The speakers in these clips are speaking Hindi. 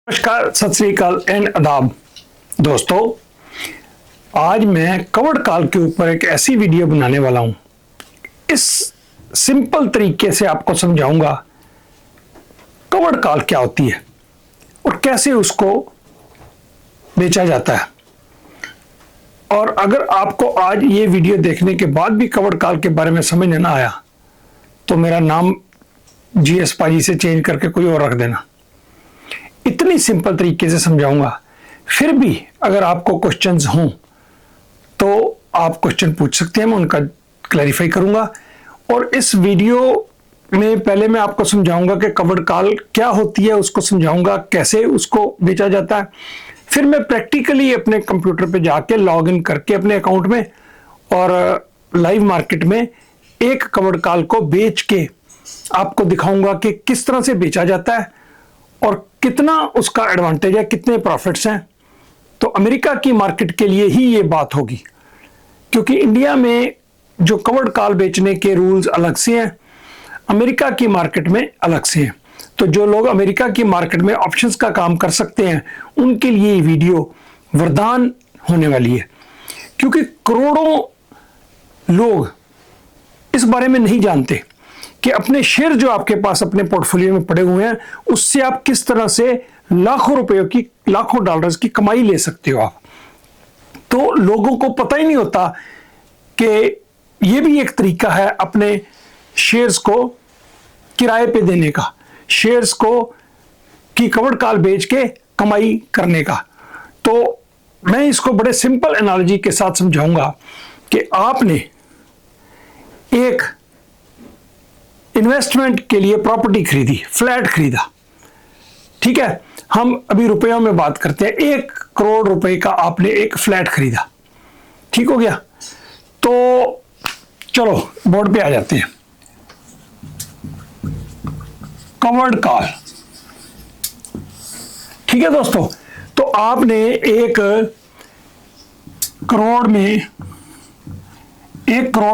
नमस्कार, सत श्री अकाल एंड आदाब दोस्तों। आज मैं कवर्ड कॉल के ऊपर एक ऐसी वीडियो बनाने वाला हूं। इस सिंपल तरीके से आपको समझाऊंगा कवर्ड कॉल क्या होती है और कैसे उसको बेचा जाता है। और अगर आपको आज ये वीडियो देखने के बाद भी कवर्ड कॉल के बारे में समझ ना आया तो मेरा नाम जीएस पाजी से चेंज करके कोई और रख देना। इतनी सिंपल तरीके से समझाऊंगा। फिर भी अगर आपको क्वेश्चंस हों तो आप क्वेश्चन पूछ सकते हैं, मैं उनका क्लैरिफाई करूंगा। और इस वीडियो में पहले मैं आपको समझाऊंगा कि कवर्ड कॉल क्या होती है, उसको समझाऊंगा कैसे उसको बेचा जाता है। फिर मैं प्रैक्टिकली अपने कंप्यूटर पे जाके लॉग इन करके अपने अकाउंट में और लाइव मार्केट में एक कवर्ड कॉल को बेच के आपको दिखाऊंगा कि किस तरह से बेचा जाता है और कितना उसका एडवांटेज है, कितने प्रॉफिट्स हैं। तो अमेरिका की मार्केट के लिए ही ये बात होगी, क्योंकि इंडिया में जो कवर्ड कॉल बेचने के रूल्स अलग से हैं, अमेरिका की मार्केट में अलग से हैं। तो जो लोग अमेरिका की मार्केट में ऑप्शंस का काम कर सकते हैं उनके लिए ये वीडियो वरदान होने वाली है, क्योंकि करोड़ों लोग इस बारे में नहीं जानते कि अपने शेयर जो आपके पास अपने पोर्टफोलियो में पड़े हुए हैं उससे आप किस तरह से लाखों रुपयों की, लाखों डॉलर्स की कमाई ले सकते हो आप। तो लोगों को पता ही नहीं होता कि यह भी एक तरीका है अपने शेयर्स को किराए पे देने का, शेयर्स को की कवर्ड कॉल बेच के कमाई करने का। तो मैं इसको बड़े सिंपल एनालॉजी के साथ समझाऊंगा कि आपने एक इन्वेस्टमेंट के लिए प्रॉपर्टी खरीदी, फ्लैट खरीदा, ठीक है। हम अभी रुपयों में बात करते हैं। 1 करोड़ रुपए का आपने एक फ्लैट खरीदा, ठीक हो गया। तो चलो बोर्ड पे आ जाते हैं। कवर्ड कॉल, ठीक है दोस्तों। तो आपने 1 करोड़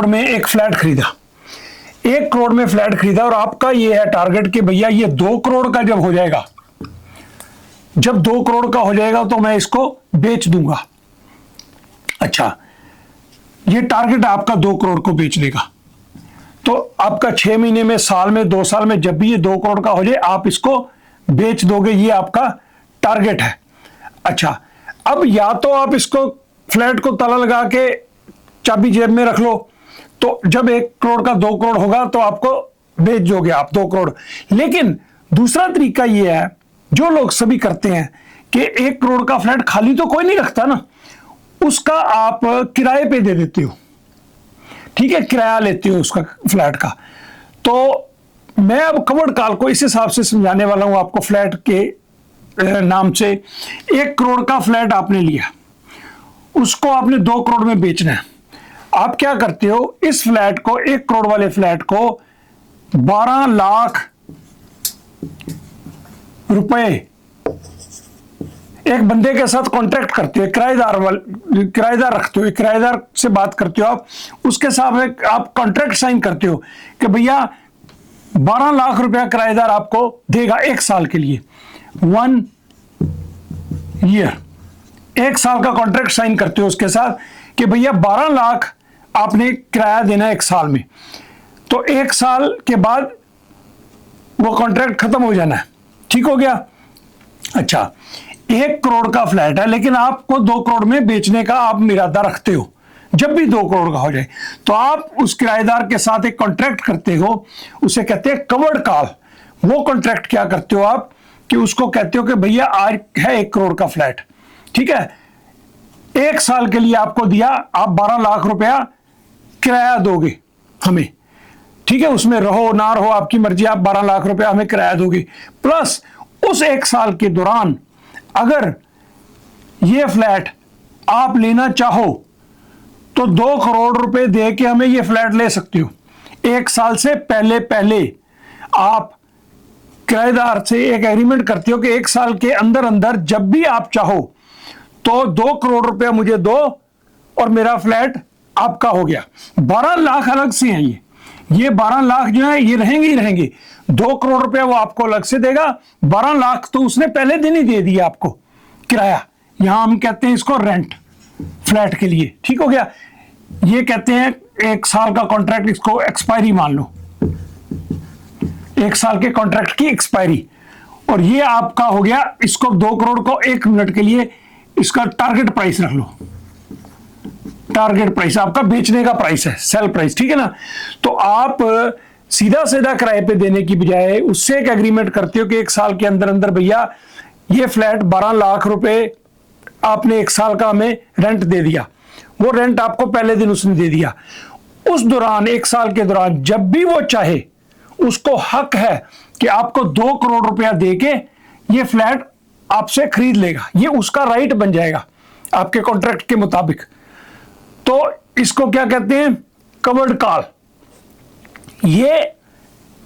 में एक फ्लैट खरीदा, 1 करोड़ में फ्लैट खरीदा और आपका ये है टारगेट कि भैया ये 2 करोड़ का जब हो जाएगा, जब 2 करोड़ का हो जाएगा तो मैं इसको बेच दूंगा। अच्छा, ये टारगेट आपका 2 करोड़ को बेचने का। तो आपका 6 महीने में, साल में, 2 साल में जब भी ये 2 करोड़ का हो जाए आप इसको बेच दोगे, ये आपका टारगेट है। अच्छा, अब या तो आप इसको फ्लैट को ताला लगा के चाबी जेब में रख लो, तो जब 1 करोड़ का 2 करोड़ होगा तो आपको बेच दोगे आप 2 करोड़। लेकिन दूसरा तरीका यह है, जो लोग सभी करते हैं कि 1 करोड़ का फ्लैट खाली तो कोई नहीं रखता ना, उसका आप किराए पे दे देते हो, ठीक है, किराया लेते हो उसका फ्लैट का। तो मैं अब कवर्ड कॉल को इस हिसाब से समझाने वाला हूं आपको। फ्लैट के नाम से 1 करोड़ का फ्लैट आपने लिया, उसको आपने 2 करोड़ में बेचना है। आप क्या करते हो, इस फ्लैट को, 1 करोड़ वाले फ्लैट को 12 लाख रुपए एक बंदे के साथ कॉन्ट्रैक्ट करते हो, किराएदार रखते हो, किराएदार से बात करते हो आप, उसके साथ आप कॉन्ट्रैक्ट साइन करते हो कि भैया 12 लाख रुपया किराएदार आपको देगा 1 साल के लिए, 1 ईयर, 1 साल का कॉन्ट्रैक्ट साइन करते हो उसके साथ कि भैया 12 लाख आपने किराया देना है 1 साल में। तो 1 साल के बाद वो कॉन्ट्रैक्ट खत्म हो जाना है, ठीक हो गया। अच्छा, 1 करोड़ का फ्लैट है लेकिन आपको 2 करोड़ में बेचने का आप इरादा रखते हो। जब भी 2 करोड़ का हो जाए तो आप उस किराएदार के साथ एक कॉन्ट्रैक्ट करते हो, उसे कहते हैं कवर्ड कॉल। वो कॉन्ट्रैक्ट क्या करते हो आप कि उसको कहते हो कि भैया आज है 1 करोड़ का फ्लैट, ठीक है, 1 साल के लिए आपको दिया, आप 12 लाख रुपया किराया दोगे हमें, ठीक है, उसमें रहो ना रहो आपकी मर्जी, आप 12 लाख रुपया हमें किराया दोगे। प्लस उस 1 साल के दौरान अगर ये फ्लैट आप लेना चाहो तो 2 करोड़ रुपए दे के हमें ये फ्लैट ले सकते हो। 1 साल से पहले पहले आप किराएदार से एक एग्रीमेंट करते हो कि 1 साल के अंदर अंदर जब भी आप चाहो तो 2 करोड़ रुपया मुझे दो और मेरा फ्लैट आपका हो गया। 12 लाख अलग से हैं ये 12 लाख जो है ये रहेंगे ही रहेंगे। 2 करोड़ रुपया वो आपको अलग से देगा, 12 लाख तो उसने पहले दिन ही दे दिया आपको किराया। यहां हम कहते हैं इसको रेंट फ्लैट के लिए, ठीक हो गया। ये कहते हैं 1 साल का कॉन्ट्रैक्ट, इसको एक्सपायरी मान लो, 1 साल के कॉन्ट्रैक्ट की एक्सपायरी। और ये आपका हो गया, इसको 2 करोड़ को 1 मिनट के लिए इसका टारगेट प्राइस रख लो। टारगेट प्राइस आपका बेचने का प्राइस है, सेल प्राइस, ठीक है ना। तो आप सीधा सीधा किराए पे देने की बजाय उससे एक एग्रीमेंट करते हो कि 1 साल के अंदर अंदर भैया ये फ्लैट 12 लाख रुपए आपने 1 साल का हमें रेंट दे दिया। वो रेंट आपको पहले दिन उसने दे दिया। उस दौरान 1 साल के दौरान जब भी वो चाहे उसको हक है कि आपको 2 करोड़ रुपया देके ये फ्लैट आपसे खरीद लेगा। ये उसका राइट बन जाएगा आपके कॉन्ट्रैक्ट के मुताबिक। तो इसको क्या कहते हैं, कवर्ड कॉल। ये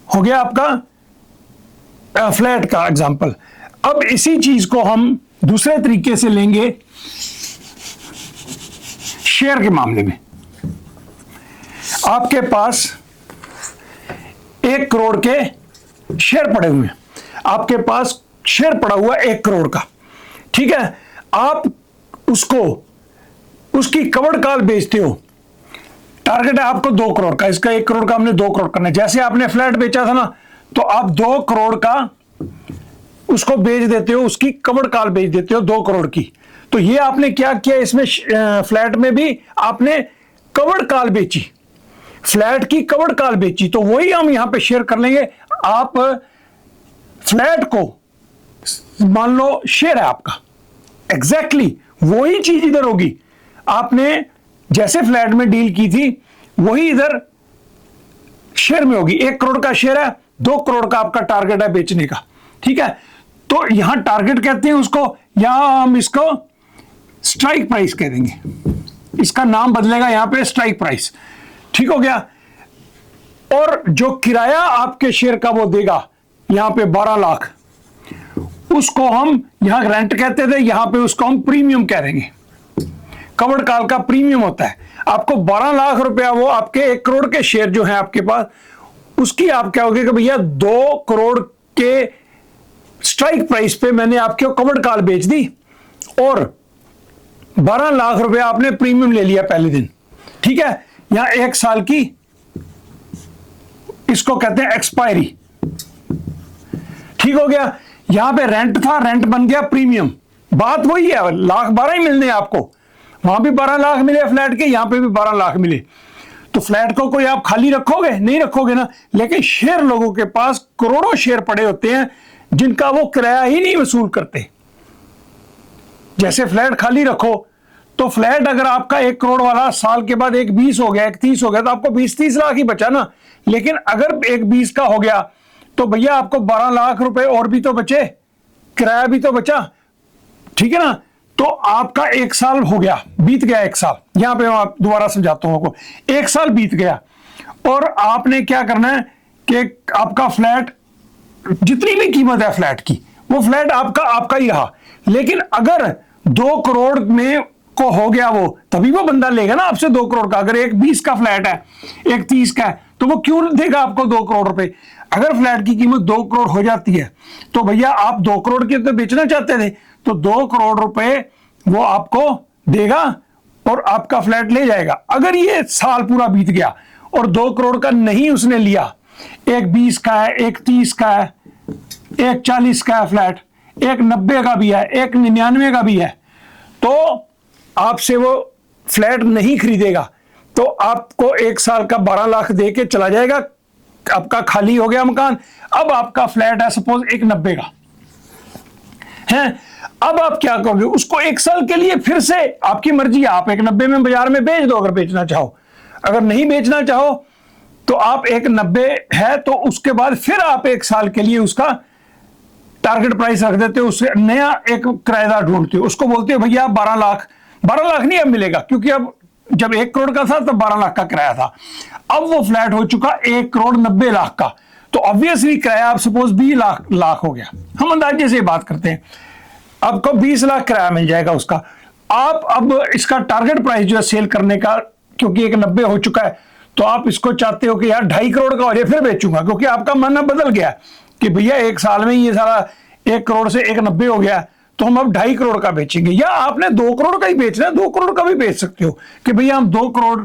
हो गया आपका फ्लैट का एग्जांपल। अब इसी चीज को हम दूसरे तरीके से लेंगे शेयर के मामले में। आपके पास 1 करोड़ के शेयर पड़े हुए हैं, आपके पास शेयर पड़ा हुआ 1 करोड़ का, ठीक है। आप उसको उसकी कवर्ड कॉल बेचते हो, टारगेट है आपको 2 करोड़ का, इसका 1 करोड़ का हमने 2 करोड़ करना है। जैसे आपने फ्लैट बेचा था ना, तो आप 2 करोड़ का उसको बेच देते हो, उसकी कवर्ड कॉल बेच देते हो 2 करोड़ की। तो ये आपने क्या किया, इसमें फ्लैट में भी आपने कवर्ड कॉल बेची, फ्लैट की कवर्ड कॉल बेची। तो वही हम यहां पे शेयर कर लेंगे। आप फ्लैट को मान लो शेयर है आपका, एग्जैक्टली वही चीज इधर होगी। आपने जैसे फ्लैट में डील की थी वही इधर शेयर में होगी। 1 करोड़ का शेयर है, 2 करोड़ का आपका टारगेट है बेचने का, ठीक है। तो यहां टारगेट कहते हैं उसको, यहां हम इसको स्ट्राइक प्राइस कह देंगे। इसका नाम बदलेगा यहां पे स्ट्राइक प्राइस, ठीक हो गया। और जो किराया आपके शेयर का वो देगा यहां पे 12 लाख, उसको हम यहां रेंट कहते थे, यहां पे उसको हम प्रीमियम कह देंगे। कवर्ड कॉल का प्रीमियम होता है। आपको 12 लाख रुपया वो आपके 1 करोड़ के शेयर जो है आपके पास, उसकी आप क्या होगी कि भैया 2 करोड़ के स्ट्राइक प्राइस पे मैंने आपके कवर्ड कॉल बेच दी और 12 लाख रुपया आपने प्रीमियम ले लिया पहले दिन, ठीक है। यहां 1 साल की, इसको कहते हैं एक्सपायरी, ठीक हो गया। यहां पे रेंट था, रेंट बन गया प्रीमियम। बात वही है, 1,12 ही मिलने आपको। वहां भी 12 लाख मिले फ्लैट के, यहां पे भी 12 लाख मिले। तो फ्लैट को कोई आप खाली रखोगे नहीं, रखोगे ना। लेकिन शेयर लोगों के पास करोड़ों शेयर पड़े होते हैं जिनका वो किराया ही नहीं वसूल करते। जैसे फ्लैट खाली रखो तो फ्लैट अगर आपका 1 करोड़ वाला साल के बाद 1 20 हो गया, 1 30 हो गया, तो आपको 20-30 लाख ही बचा ना। लेकिन अगर 1 20 का हो गया तो भैया आपको 12 लाख रुपए और भी तो बचे, किराया भी तो बचा, ठीक है ना। तो आपका 1 साल हो गया, बीत गया 1 साल। यहां पे मैं दोबारा समझाता हूं आपको। 1 साल बीत गया और आपने क्या करना है कि आपका फ्लैट, जितनी भी कीमत है फ्लैट की, वो फ्लैट आपका ही रहा। लेकिन अगर 2 करोड़ में को हो गया वो, तभी वो बंदा लेगा ना आपसे 2 करोड़ का। अगर 1 20 का फ्लैट है, 1 30 का है, तो वो क्यों देगा आपको 2 करोड़ रुपए। अगर फ्लैट की कीमत 2 करोड़ हो जाती है तो भैया आप 2 करोड़ की तो बेचना चाहते थे, तो 2 करोड़ रुपए वो आपको देगा और आपका फ्लैट ले जाएगा। अगर ये साल पूरा बीत गया और 2 करोड़ का नहीं उसने लिया, 1 20 का है, 1 30 का है, 1 40 का है फ्लैट, 1 90 का भी है, 1 99 का भी है, तो आपसे वो फ्लैट नहीं खरीदेगा। तो आपको 1 साल का 12 लाख दे के चला जाएगा, आपका खाली हो गया मकान। अब आपका फ्लैट है सपोज 1 90 का है। अब आप क्या करोगे, उसको 1 साल के लिए फिर से आपकी मर्जी, आप 1 90 में बाजार में बेच दो अगर बेचना चाहो। अगर नहीं बेचना चाहो तो आप 1 90 है, तो उसके बाद फिर आप 1 साल के लिए उसका टारगेट प्राइस रख देते हो, उससे नया एक किराएदार ढूंढते हो, उसको बोलते हो भैया 12 लाख। 12 लाख नहीं अब मिलेगा, क्योंकि अब जब 1 करोड़ का था तब 12 लाख का किराया था। अब वो फ्लैट हो चुका 1 करोड़ 90 लाख का, तो ऑब्वियसली किराया आप सपोज 20 लाख हो गया। हम अंदाजे से बात करते हैं, आपको 20 लाख किराया मिल जाएगा उसका। आप अब इसका टारगेट प्राइस जो है सेल करने का, क्योंकि 1 90 हो चुका है, तो आप इसको चाहते हो कि यार 2.5 करोड़ का और ये फिर बेचूंगा, क्योंकि आपका मन अब बदल गया कि भैया 1 साल में ये सारा 1 करोड़ से 1,90 हो गया, तो हम अब 2.5 करोड़ का बेचेंगे। या आपने 2 करोड़ का ही बेचना है, 2 करोड़ का भी बेच सकते हो कि भैया हम 2 करोड़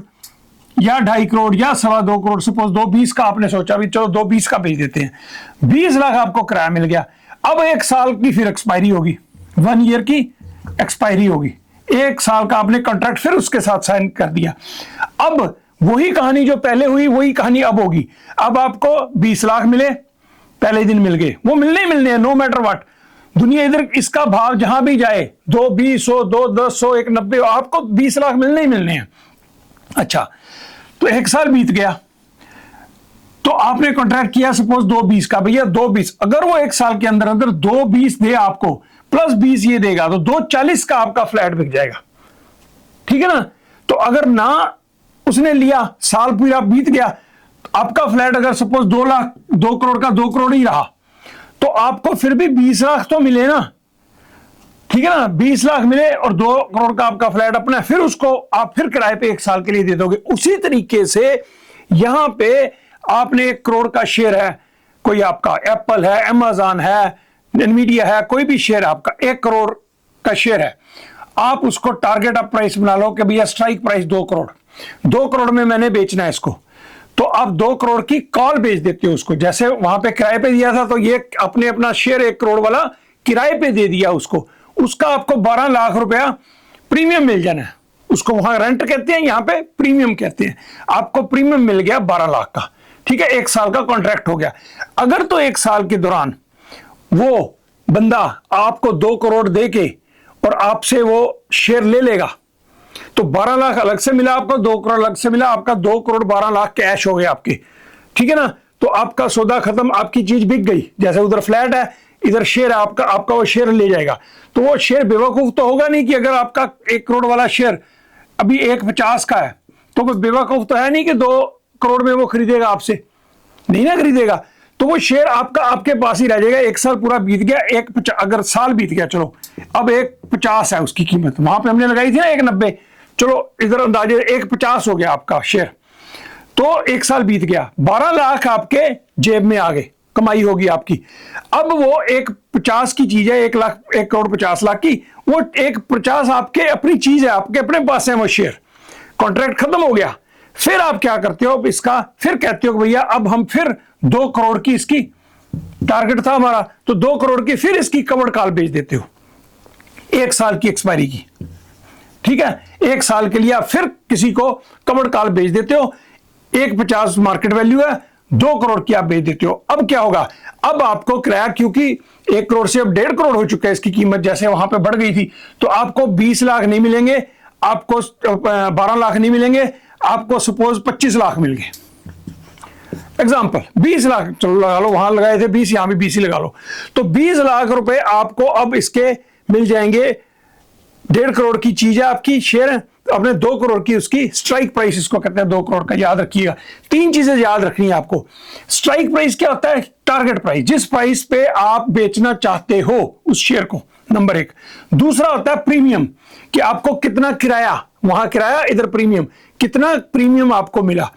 या 2.5 करोड़ या 2.25 करोड़, सपोज 2.20 का आपने सोचा, भी चलो 2.20 का बेच देते हैं। 20 लाख आपको किराया मिल गया। अब 1 साल की फिर एक्सपायरी होगी, 1 ईयर की एक्सपायरी होगी, 1 साल का आपने कॉन्ट्रैक्ट फिर उसके साथ साइन कर दिया। अब वही कहानी जो पहले हुई वही कहानी अब होगी। अब आपको 20 लाख मिले, पहले दिन मिल गए, वो मिलने ही मिलने हैं, नो मैटर व्हाट। दुनिया इधर इसका भाव जहां भी जाए, 2.20 हो, 2.10 हो, 1.90 हो, आपको 20 लाख मिलने ही मिलने हैं। अच्छा, तो 1 साल बीत गया, तो आपने कॉन्ट्रैक्ट किया सपोज 2.20 का, भैया 2.20, अगर वो 1 साल के अंदर अंदर 2.20 दे आपको प्लस 20 ये देगा, तो 2.40 का आपका फ्लैट बिक जाएगा। ठीक है ना। तो अगर ना उसने लिया, साल पूरा बीत गया, तो आपका फ्लैट अगर सपोज 2 करोड़ का 2 करोड़ ही रहा, तो आपको फिर भी 20 लाख तो मिले ना। ठीक है ना, 20 लाख मिले और 2 करोड़ का आपका फ्लैट अपना, फिर उसको आप फिर किराए पे 1 साल के लिए दे दोगे। उसी तरीके से यहां पे आपने 1 करोड़ का शेयर है, कोई आपका एप्पल है, अमेजॉन है, एनवीडिया है, कोई भी शेयर आपका 1 करोड़ का शेयर है, आप उसको टारगेट अप प्राइस बना लो कि भैया स्ट्राइक प्राइस 2 करोड़, 2 करोड़ में मैंने बेचना है इसको, तो आप 2 करोड़ की कॉल बेच देते हो उसको। जैसे वहां पे किराए पे दिया था, तो ये अपने अपना शेयर 1 करोड़ वाला किराए पे दे दिया उसको, उसका आपको 12 लाख रुपया प्रीमियम मिल जाना है। उसको वहां रेंट कहते हैं, यहाँ पे प्रीमियम कहते हैं। आपको प्रीमियम मिल गया 12 लाख का। ठीक है, 1 साल का कॉन्ट्रैक्ट हो गया। अगर तो 1 साल के दौरान वो बंदा आपको 2 करोड़ दे के और आपसे वो शेयर ले लेगा, तो 12 लाख अलग से मिला आपको, 2 करोड़ अलग से मिला, आपका 2 करोड़ 12 लाख कैश हो गए आपके। ठीक है ना, तो आपका सौदा खत्म, आपकी चीज बिक गई। जैसे उधर फ्लैट है, इधर शेयर है आपका, आपका वो शेयर ले जाएगा। तो वो शेयर बेवकूफ तो होगा नहीं कि अगर आपका 1 करोड़ वाला शेयर अभी 1.50 का है, तो वो बेवकूफ तो है नहीं कि 2 करोड़ में वो खरीदेगा आपसे, नहीं ना खरीदेगा। तो वो शेयर आपका आपके पास ही रह जाएगा। 1 साल पूरा बीत गया, अगर साल बीत गया, चलो अब 1.50 है उसकी कीमत, वहां पे हमने लगाई थी ना 1.90, चलो इधर अंदाजे 1.50 हो गया आपका शेयर, तो 1 साल बीत गया, 12 लाख आपके जेब में आ गए, कमाई होगी आपकी। अब वो 1.50 की चीज है, 1 करोड़ 50 लाख की, वो 1.50 आपके अपनी चीज है, आपके अपने पास है वो शेयर। कॉन्ट्रैक्ट खत्म हो गया, फिर आप क्या करते हो इसका, फिर कहते हो भैया अब हम फिर 2 करोड़ की, इसकी टारगेट था हमारा, तो 2 करोड़ की फिर इसकी कवर्ड कॉल बेच देते हो 1 साल की एक्सपायरी की। ठीक है, 1 साल के लिए आप फिर किसी को कवर्ड कॉल बेच देते हो, 1.50 मार्केट वैल्यू है, 2 करोड़ की आप बेच देते हो। अब क्या होगा, अब आपको किराया, क्योंकि 1 करोड़ से अब 1.5 करोड़ हो चुका है इसकी कीमत, जैसे वहां पे बढ़ गई थी, तो आपको 20 लाख नहीं मिलेंगे, आपको 12 लाख नहीं मिलेंगे, आपको सपोज 25 लाख मिल गए। एग्जाम्पल 20 लाख चलो लगा लो, वहां लगाए थे 20, यहां भी 20 ही लगा लो, तो 20 लाख रुपए आपको अब इसके मिल जाएंगे। 1.5 करोड़ की चीज है आपकी, शेयर है, तो अपने 2 करोड़ की उसकी स्ट्राइक प्राइस, इसको कहते हैं 2 करोड़ का, याद रखिएगा। 3 चीजें याद रखनी है आपको। स्ट्राइक प्राइस क्या होता है, टारगेट प्राइस, जिस प्राइस पे आप बेचना चाहते हो उस शेयर को, नंबर 1। दूसरा होता है प्रीमियम, कि आपको कितना किराया, वहां किराया इधर प्रीमियम, कितना प्रीमियम आपको मिला।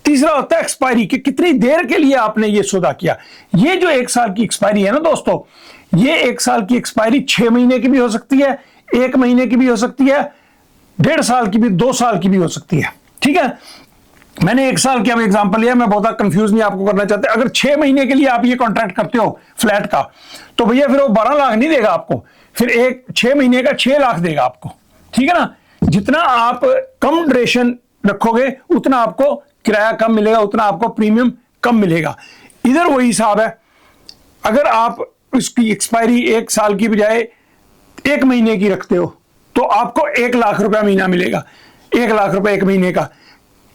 तीसरा होता है एक्सपायरी, कि कितनी देर के लिए आपने ये सौदा किया। ये जो 1 साल की एक्सपायरी है ना दोस्तों, ये 1 साल की एक्सपायरी 6 महीने की भी हो सकती है, 1 महीने की भी हो सकती है, 1.5 साल की भी, 2 साल की भी हो सकती है। ठीक है, मैंने 1 साल की अब एग्जांपल लिया, मैं बहुत कंफ्यूज नहीं आपको करना चाहते। अगर 6 महीने के लिए आप ये कॉन्ट्रैक्ट करते हो फ्लैट का, तो भैया फिर वो 12 लाख नहीं देगा आपको, फिर 6 महीने का 6 लाख देगा आपको। ठीक है ना, जितना आप कम ड्यूरेशन रखोगे उतना आपको किराया कम मिलेगा, उतना आपको प्रीमियम कम मिलेगा। इधर वही हिसाब है, अगर आप इसकी एक्सपायरी 1 साल की बजाय 1 महीने की रखते हो, तो आपको 1 लाख रुपया महीना मिलेगा, 1 लाख रुपया 1 महीने का।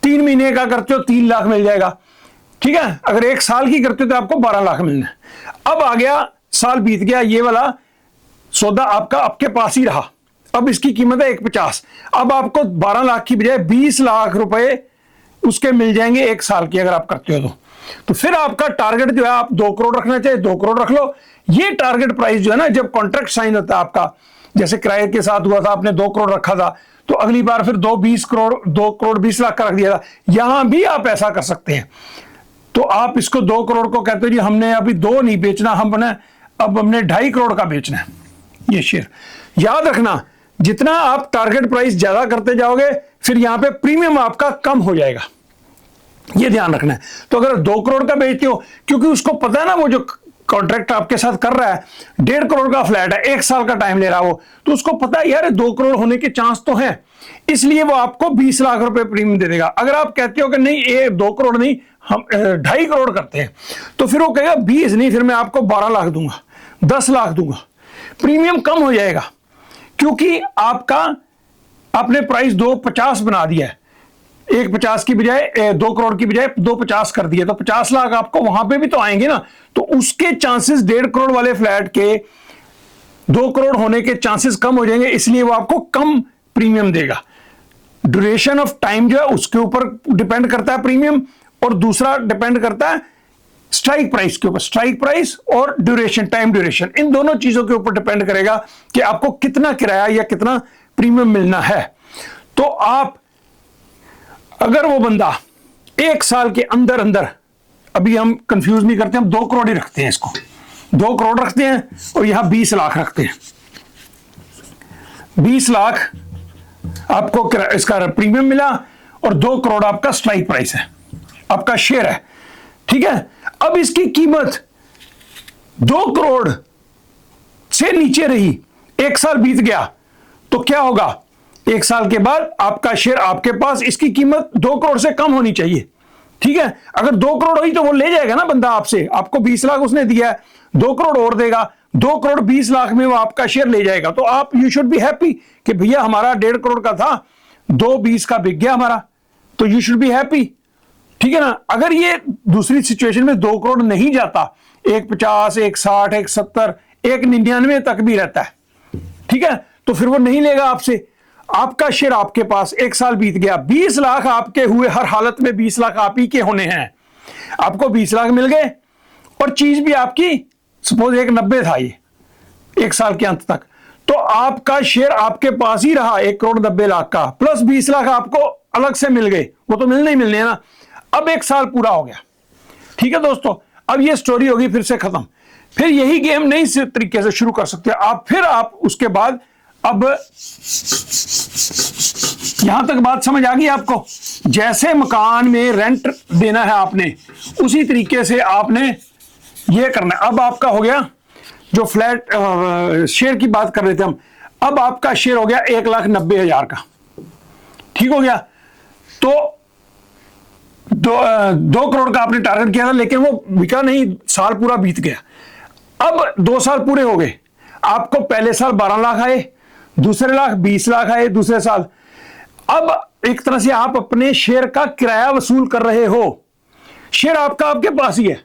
3 महीने का करते हो 3 लाख मिल जाएगा। ठीक है, अगर 1 साल की करते हो तो आपको 12 लाख मिलना है। अब आ गया, साल बीत गया, ये वाला सौदा आपका आपके पास ही रहा, अब इसकी कीमत है 1.50, अब आपको 12 लाख की बजाय 20 लाख रुपए उसके मिल जाएंगे 1 साल की, अगर आप करते हो तो फिर आपका टारगेट जो है, आप 2 करोड़ रखना चाहिए, 2 करोड़ रख लो। ये टारगेट प्राइस जो है ना, जब कॉन्ट्रैक्ट साइन होता है आपका, जैसे किराए के साथ हुआ था, आपने 2 करोड़ रखा था, तो अगली बार फिर 2 करोड़ 20 लाख का रख दिया था। यहां भी आप ऐसा कर सकते हैं। तो आप इसको 2 करोड़ को कहते हो जी हमने अभी 2 नहीं बेचना, अब हमने 2.5 करोड़ का बेचना है ये शेयर। याद रखना, जितना आप टारगेट प्राइस ज्यादा करते जाओगे फिर यहां पे प्रीमियम आपका कम हो जाएगा, ये ध्यान रखना है। तो अगर 2 करोड़ का बेचते हो, क्योंकि उसको पता है ना वो जो कॉन्ट्रैक्ट आपके साथ कर रहा है 1.5 करोड़ का फ्लैट है, 1 साल का टाइम ले रहा है वो, तो उसको पता है यार 2 करोड़ होने के चांस तो हैं, इसलिए वो आपको 20 लाख रुपए प्रीमियम दे देगा। अगर आप कहते हो कि नहीं ये 2 करोड़ नहीं हम 2.5 करोड़ करते हैं, तो फिर वो कहेगा 20 नहीं, फिर मैं आपको 12 लाख दूंगा, 10 लाख दूंगा, प्रीमियम कम हो जाएगा, क्योंकि आपने प्राइस 250 बना दिया है, 150 की बजाय 2 करोड़ की बजाय 250 कर दिया, तो 50 लाख आपको वहां पे भी तो आएंगे ना। तो उसके चांसेस 1.5 करोड़ वाले फ्लैट के 2 करोड़ होने के चांसेस कम हो जाएंगे, इसलिए वो आपको कम प्रीमियम देगा। ड्यूरेशन ऑफ टाइम जो है उसके ऊपर डिपेंड करता है प्रीमियम, और दूसरा डिपेंड करता है स्ट्राइक प्राइस के ऊपर। स्ट्राइक प्राइस और ड्यूरेशन, टाइम ड्यूरेशन, इन दोनों चीजों के ऊपर डिपेंड करेगा कि आपको कितना किराया या कितना प्रीमियम मिलना है। तो आप अगर वो बंदा 1 साल के अंदर अंदर, अभी हम कंफ्यूज नहीं करते, हम 2 करोड़ ही रखते हैं, इसको 2 करोड़ रखते हैं और यहां 20 लाख रखते हैं, 20 लाख आपको इसका प्रीमियम मिला और 2 करोड़ आपका स्ट्राइक प्राइस है, आपका शेयर है, ठीक है। अब इसकी कीमत 2 करोड़ से नीचे रही, 1 साल बीत गया, तो क्या होगा? 1 साल के बाद आपका शेयर आपके पास, इसकी कीमत 2 करोड़ से कम होनी चाहिए, ठीक है। अगर 2 करोड़ हुई तो वो ले जाएगा ना बंदा आपसे, आपको 20 लाख उसने दिया है, 2 करोड़ और देगा, 2 करोड़ 20 लाख में वो आपका शेयर ले जाएगा। तो आप यू शुड बी हैप्पी कि भैया हमारा 1.5 करोड़ का था, 2.20 का बिक गया हमारा, तो यू शुड बी हैप्पी, ठीक है ना। अगर ये दूसरी सिचुएशन में 2 करोड़ नहीं जाता, 1.50, 1.60, 1.70, 1.99 तक भी रहता है, ठीक है, तो फिर वो नहीं लेगा आपसे। आपका शेयर आपके पास, 1 साल बीत गया, 20 लाख आपके हुए, हर हालत में 20 लाख आप ही के होने हैं, आपको 20 लाख मिल गए और चीज भी आपकी, सपोज 1.90 था ये 1 साल के अंत तक, तो आपका शेयर आपके पास ही रहा 1 करोड़ 90 लाख का, प्लस 20 लाख आपको अलग से मिल गए, वो तो मिलने ही मिलने हैं ना। अब 1 साल पूरा हो गया, ठीक है दोस्तों। अब ये स्टोरी होगी फिर से खत्म, फिर यही गेम नई तरीके से शुरू कर सकते हैं आप उसके बाद। अब यहां तक बात समझ आ गई आपको? जैसे मकान में रेंट देना है आपने, उसी तरीके से आपने ये करना है। अब आपका हो गया जो फ्लैट शेयर की बात कर रहे थे हम, अब आपका शेयर हो गया 1,90,000 का, ठीक हो गया। तो 2 करोड़ का आपने टारगेट किया था, लेकिन वो बिका नहीं, साल पूरा बीत गया। अब 2 साल पूरे हो गए, आपको पहले साल 12 लाख आए, दूसरे लाख 20 लाख आए दूसरे साल। अब एक तरह से आप अपने शेयर का किराया वसूल कर रहे हो, शेयर आपके पास ही है,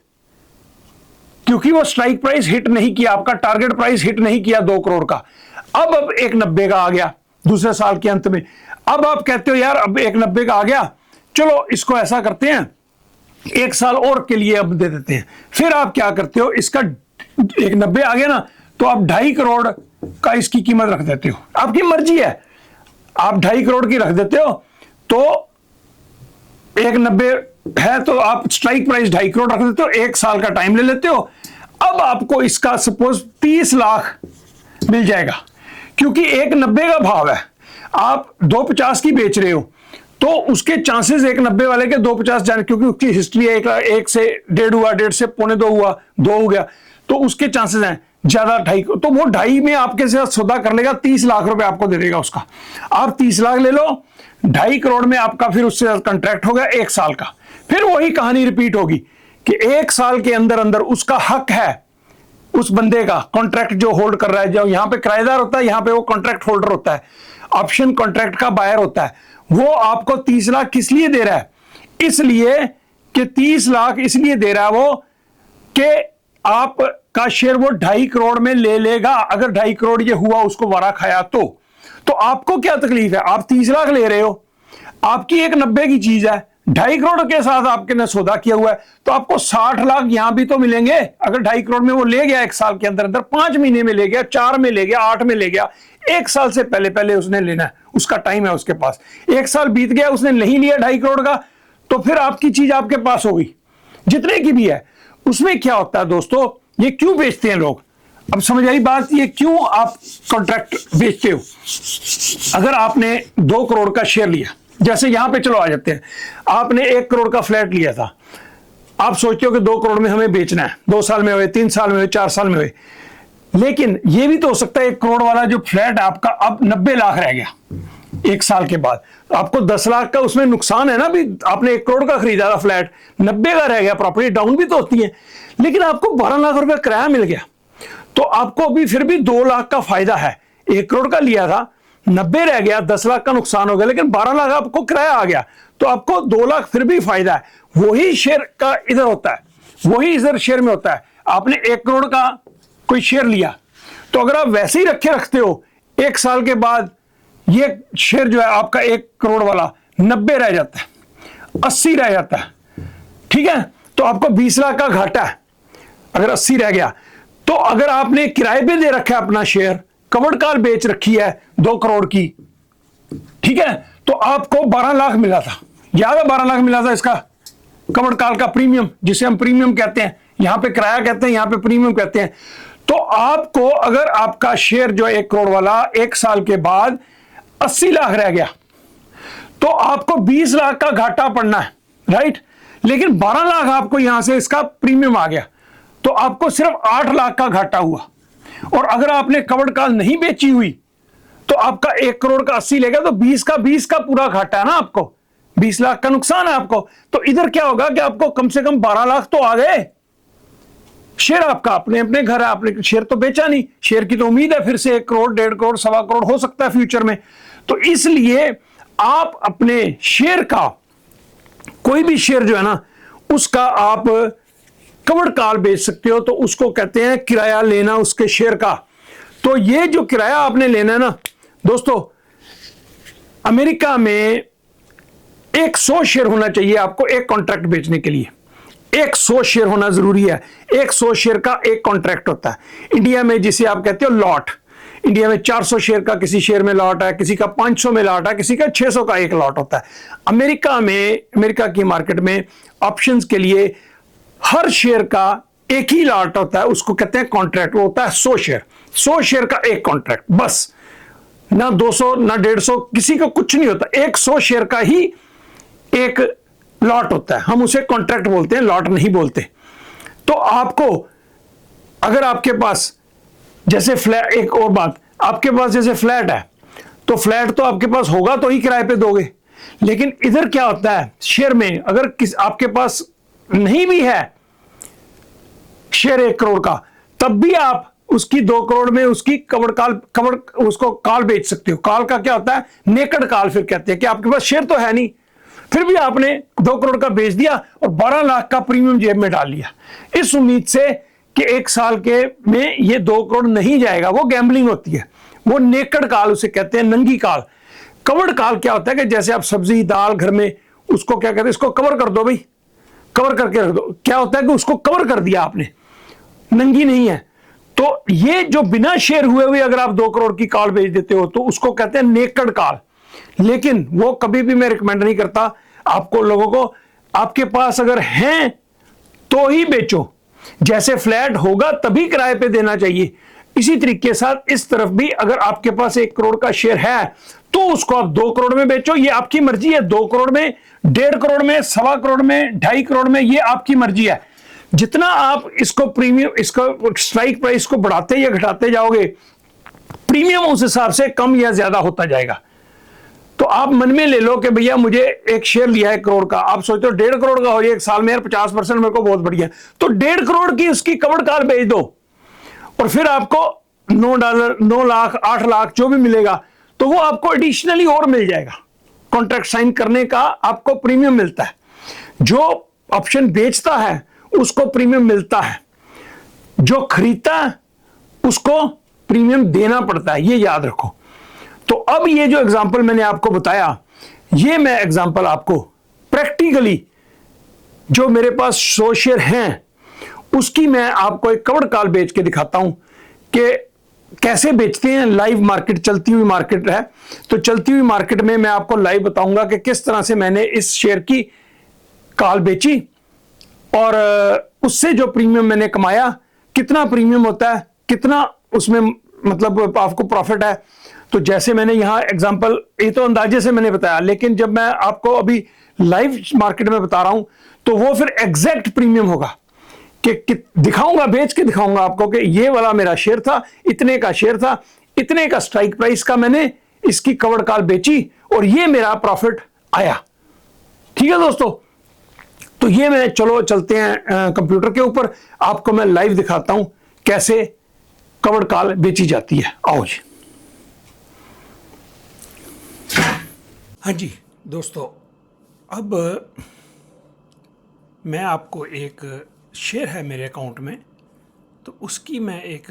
क्योंकि वो स्ट्राइक प्राइस हिट नहीं किया, आपका टारगेट प्राइस हिट नहीं किया 2 करोड़ का। अब 1.90 का आ गया दूसरे साल के अंत में। अब आप कहते हो यार अब 1.90 का आ गया, चलो इसको ऐसा करते हैं 1 साल और के लिए अब दे देते हैं। फिर आप क्या करते हो, इसका 1.90 आ गया ना, तो आप 2.5 करोड़ का इसकी कीमत रख देते हो, आपकी मर्जी है, आप 2.5 करोड़ की रख देते हो। तो 1.90 है तो आप स्ट्राइक प्राइस 2.5 करोड़ रख देते हो, 1 साल का टाइम ले लेते हो। अब आपको इसका सपोज 30 लाख मिल जाएगा, क्योंकि 1.90 का भाव है, आप 2.50 की बेच रहे हो, तो उसके चांसेस 1.90 वाले के 2.50 जाने, क्योंकि उसकी हिस्ट्री है 1 से 1.5 हुआ, 1.5 से 1.25 हुआ, 2 हो गया, तो उसके चांसेस हैं ज्यादा 2.5, तो वो 2.5 में आपके साथ सौदा कर लेगा, 30 लाख रुपए आपको दे देगा उसका। आप 30 लाख ले लो, 2.5 करोड़ में आपका फिर उससे कॉन्ट्रैक्ट हो गया 1 साल का। फिर वही कहानी रिपीट होगी कि 1 साल के अंदर अंदर उसका हक है, उस बंदे का कॉन्ट्रैक्ट जो होल्ड कर रहा है, जो यहां पे किराएदार होता है, यहां पे वो कॉन्ट्रैक्ट होल्डर होता है, ऑप्शन कॉन्ट्रैक्ट का बायर होता है, वो आपको 30 लाख किस लिए दे रहा है? इसलिए कि 30 लाख इसलिए दे रहा है वो कि आपका शेयर वो 2.5 करोड़ में ले लेगा। अगर 2.5 करोड़ ये हुआ उसको वारा खाया तो आपको क्या तकलीफ है? आप 30 लाख ले रहे हो, आपकी 1.90 की चीज है, 2.5 करोड़ के साथ आपके ने सौदा किया हुआ है तो आपको 60 लाख यहां भी तो मिलेंगे। अगर 2.5 करोड़ में वो ले गया 1 साल के अंदर अंदर, 5 महीने में ले गया, 4 में ले गया, 8 में ले गया, 1 साल से पहले पहले उसने लेना है, उसका टाइम है उसके पास। 1 साल बीत गया, उसने नहीं लिया 2.5 करोड़ का, तो फिर आपकी चीज आपके पास होगी जितने की भी है। उसमें क्या होता है दोस्तों, ये क्यों बेचते हैं लोग, अब समझ आई बात, ये क्यों आप कॉन्ट्रैक्ट बेचते हो। अगर आपने 2 करोड़ का शेयर लिया, जैसे यहां पे चलो आ जाते हैं, आपने 1 करोड़ का फ्लैट लिया था, आप सोचते हो कि 2 करोड़ में हमें बेचना है, 2 साल में हुए, 3 साल में हुए, 4 साल में हुए, लेकिन यह भी तो हो सकता है 1 करोड़ वाला जो फ्लैट आपका अब 90 लाख रह गया 1 साल के बाद, आपको 10 लाख का उसमें नुकसान है ना, भी आपने 1 करोड़ का खरीदा था फ्लैट, 90 का रह गया, प्रॉपर्टी डाउन भी तो होती है, लेकिन आपको 12 लाख रुपए किराया मिल गया, तो आपको अभी फिर भी 2 लाख का फायदा है। 1 करोड़ का लिया था, 90 रह गया, 10 लाख का नुकसान हो गया, लेकिन 12 लाख आपको किराया आ गया, तो आपको 2 लाख फिर भी फायदा है। वही शेयर का इधर होता है, वही इधर शेयर में होता है। आपने 1 करोड़ का कोई शेयर लिया, तो अगर आप वैसे ही रखते हो, 1 साल के बाद ये शेयर जो है आपका 1 करोड़ वाला 90 रह जाता है, 80 रह जाता है, ठीक है, तो आपको 20 लाख का घाटा है अगर 80 रह गया। तो अगर आपने किराए पे दे रखा है अपना शेयर, कवर्ड कॉल बेच रखी है 2 करोड़ की, ठीक है, तो आपको 12 लाख मिला था, याद है 12 लाख मिला था इसका कवर्ड कॉल का प्रीमियम, जिसे हम प्रीमियम कहते हैं, यहां पे किराया कहते हैं, यहां पे प्रीमियम कहते हैं। तो आपको अगर आपका शेयर जो 1 करोड़ वाला 1 साल के बाद 80 लाख रह गया, तो आपको 20 लाख का घाटा पड़ना है, राइट, लेकिन 12 लाख आपको यहां से इसका प्रीमियम आ गया, तो आपको सिर्फ 8 लाख का घाटा हुआ। और अगर आपने कवर्ड कॉल नहीं बेची हुई, तो आपका 1 करोड़ का 80 लेगा, तो 20 का पूरा घाटा है ना, आपको 20 लाख का नुकसान है आपको। तो इधर क्या होगा कि आपको कम से कम 12 लाख तो आ गए। शेयर आपका अपने अपने घर है, आपने शेयर तो बेचा नहीं, शेयर की तो उम्मीद है फिर से 1 करोड़, 1.5 करोड़, 1.25 करोड़ हो सकता है फ्यूचर में। तो इसलिए आप अपने शेयर का, कोई भी शेयर जो है ना, उसका आप कवर्ड कॉल बेच सकते हो, तो उसको कहते हैं किराया लेना उसके शेयर का। तो ये जो किराया आपने लेना है ना दोस्तों, अमेरिका में 100 शेयर होना चाहिए आपको एक कॉन्ट्रैक्ट बेचने के लिए, 100 शेयर होना जरूरी है। 100 शेयर का एक कॉन्ट्रैक्ट होता है। इंडिया में जिसे आप कहते हो लॉट, इंडिया में 400 शेयर का किसी शेयर में लॉट है, किसी का 500 में लॉट है, किसी का 600 का एक लॉट होता है। अमेरिका में, अमेरिका की मार्केट में ऑप्शंस के लिए हर शेयर का एक ही लॉट होता है, उसको कहते हैं कॉन्ट्रैक्ट। वो होता है 100 शेयर, 100 शेयर का एक कॉन्ट्रैक्ट, बस, ना 200 ना 150, किसी का कुछ नहीं होता, 100 शेयर का ही एक लॉट होता है, हम उसे कॉन्ट्रैक्ट बोलते हैं, लॉट नहीं बोलते। तो आपको अगर आपके पास जैसे फ्लैट, एक और बात, आपके पास जैसे फ्लैट है, तो फ्लैट तो आपके पास होगा तो ही किराए पे दोगे, लेकिन इधर क्या होता है शेयर में, अगर आपके पास नहीं भी है शेयर 1 करोड़ का, तब भी आप उसकी 2 करोड़ में उसकी कवर्ड उसको कॉल बेच सकते हो। कॉल का क्या होता है, नेकड कॉल फिर कहते हैं कि आपके पास शेयर तो है नहीं, फिर भी आपने 2 करोड़ का बेच दिया और 12 लाख का प्रीमियम जेब में डाल लिया, इस उम्मीद से कि 1 साल के में ये 2 करोड़ नहीं जाएगा। वो गैम्बलिंग होती है, वो नेकड कॉल उसे कहते हैं, नंगी कॉल। कवर्ड कॉल क्या होता है कि जैसे आप सब्जी दाल घर में, उसको क्या कहते हैं, इसको कवर कर दो भाई, कवर करके रख दो। क्या होता है कि उसको कवर कर दिया आपने, नंगी नहीं है। तो ये जो बिना शेयर हुए अगर आप 2 करोड़ की कॉल बेच देते हो, तो उसको कहते हैं नेकड कॉल। लेकिन वो कभी भी मैं रिकमेंड नहीं करता आपको, लोगों को, आपके पास अगर हैं तो ही बेचो, जैसे फ्लैट होगा तभी किराए पे देना चाहिए। इसी तरीके साथ इस तरफ भी अगर आपके पास 1 करोड़ का शेयर है, तो उसको आप 2 करोड़ में बेचो, ये आपकी मर्जी है। 2 करोड़ में, 1.5 करोड़ में, 1.25 करोड़ में, 2.5 करोड़ में, ये आपकी मर्जी है। जितना आप इसको प्रीमियम, इसको स्ट्राइक प्राइस को बढ़ाते या घटाते जाओगे, प्रीमियम उस हिसाब से कम या ज्यादा होता जाएगा। तो आप मन में ले लो कि भैया मुझे एक शेयर लिया है 1 करोड़ का, आप सोचते हो 1.5 करोड़ का हो जाए 1 साल में, यार 50% मेरे को बहुत बढ़िया, तो 1.5 करोड़ की उसकी कवर्ड कॉल बेच दो, और फिर आपको $9, 9 लाख, 8 लाख जो भी मिलेगा, तो वो आपको एडिशनली और मिल जाएगा। कॉन्ट्रैक्ट साइन करने का आपको प्रीमियम मिलता है। जो ऑप्शन बेचता है उसको प्रीमियम मिलता है, जो खरीदता है उसको प्रीमियम देना पड़ता है, ये याद रखो। तो अब ये जो एग्जांपल मैंने आपको बताया, ये मैं एग्जांपल आपको प्रैक्टिकली जो मेरे पास 100 शेयर हैं उसकी मैं आपको एक कवर्ड कॉल बेच के दिखाता हूं कि कैसे बेचते हैं। लाइव मार्केट, चलती हुई मार्केट है, तो चलती हुई मार्केट में मैं आपको लाइव बताऊंगा कि किस तरह से मैंने इस शेयर की कॉल बेची और उससे जो प्रीमियम मैंने कमाया, कितना प्रीमियम होता है, कितना उसमें मतलब आपको प्रॉफिट है। तो जैसे मैंने यहां एग्जांपल, ये तो अंदाजे से मैंने बताया, लेकिन जब मैं आपको अभी लाइव मार्केट में बता रहा हूं तो वो फिर एग्जैक्ट प्रीमियम होगा कि दिखाऊंगा, बेच के दिखाऊंगा आपको कि ये वाला मेरा शेयर था, इतने का शेयर था, इतने का स्ट्राइक प्राइस का मैंने इसकी कवर्ड कॉल बेची और ये मेरा प्रॉफिट आया। ठीक है दोस्तों, तो ये मैं, चलो चलते हैं कंप्यूटर के ऊपर, आपको मैं लाइव दिखाता हूं कैसे कवर्ड कॉल बेची जाती है। आओ जी। हाँ जी दोस्तों, अब मैं आपको एक शेयर है मेरे अकाउंट में, तो उसकी मैं एक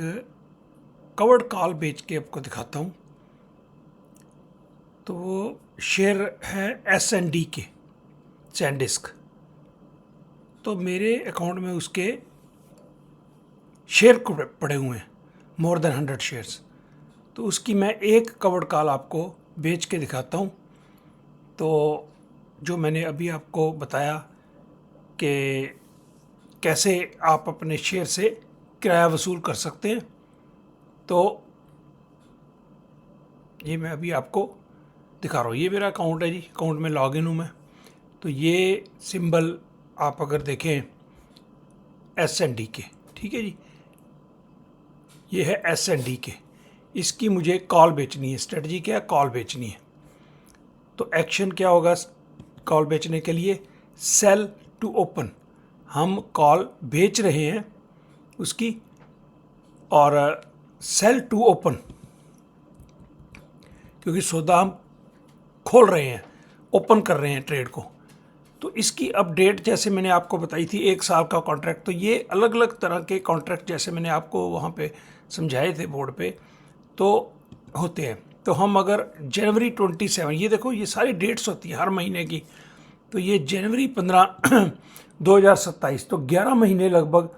कवर्ड कॉल बेच के आपको दिखाता हूँ। तो वो शेयर है S&D के, सैनडिस्क। तो मेरे अकाउंट में उसके शेयर पड़े हुए हैं, मोर देन 100 शेयर्स। तो उसकी मैं एक कवर्ड कॉल आपको बेच के दिखाता हूँ। तो जो मैंने अभी आपको बताया कि कैसे आप अपने शेयर से किराया वसूल कर सकते हैं, तो ये मैं अभी आपको दिखा रहा हूँ। ये मेरा अकाउंट है जी, अकाउंट में लॉग इन हूँ मैं। तो ये सिंबल आप अगर देखें S&D के, ठीक है जी, ये है S&D के। इसकी मुझे कॉल बेचनी है, स्ट्रेटजी क्या है, कॉल बेचनी है। तो एक्शन क्या होगा कॉल बेचने के लिए, सेल टू ओपन। हम कॉल बेच रहे हैं उसकी, और सेल टू ओपन, क्योंकि सौदा हम खोल रहे हैं, ओपन कर रहे हैं ट्रेड को। तो इसकी अपडेट जैसे मैंने आपको बताई थी, 1 साल का कॉन्ट्रैक्ट। तो ये अलग अलग तरह के कॉन्ट्रैक्ट जैसे मैंने आपको वहाँ पे समझाए थे बोर्ड पे, तो होते हैं। तो हम अगर जनवरी 27, ये देखो ये सारी डेट्स होती हैं हर महीने की। तो ये जनवरी 15 2027, तो 11 महीने लगभग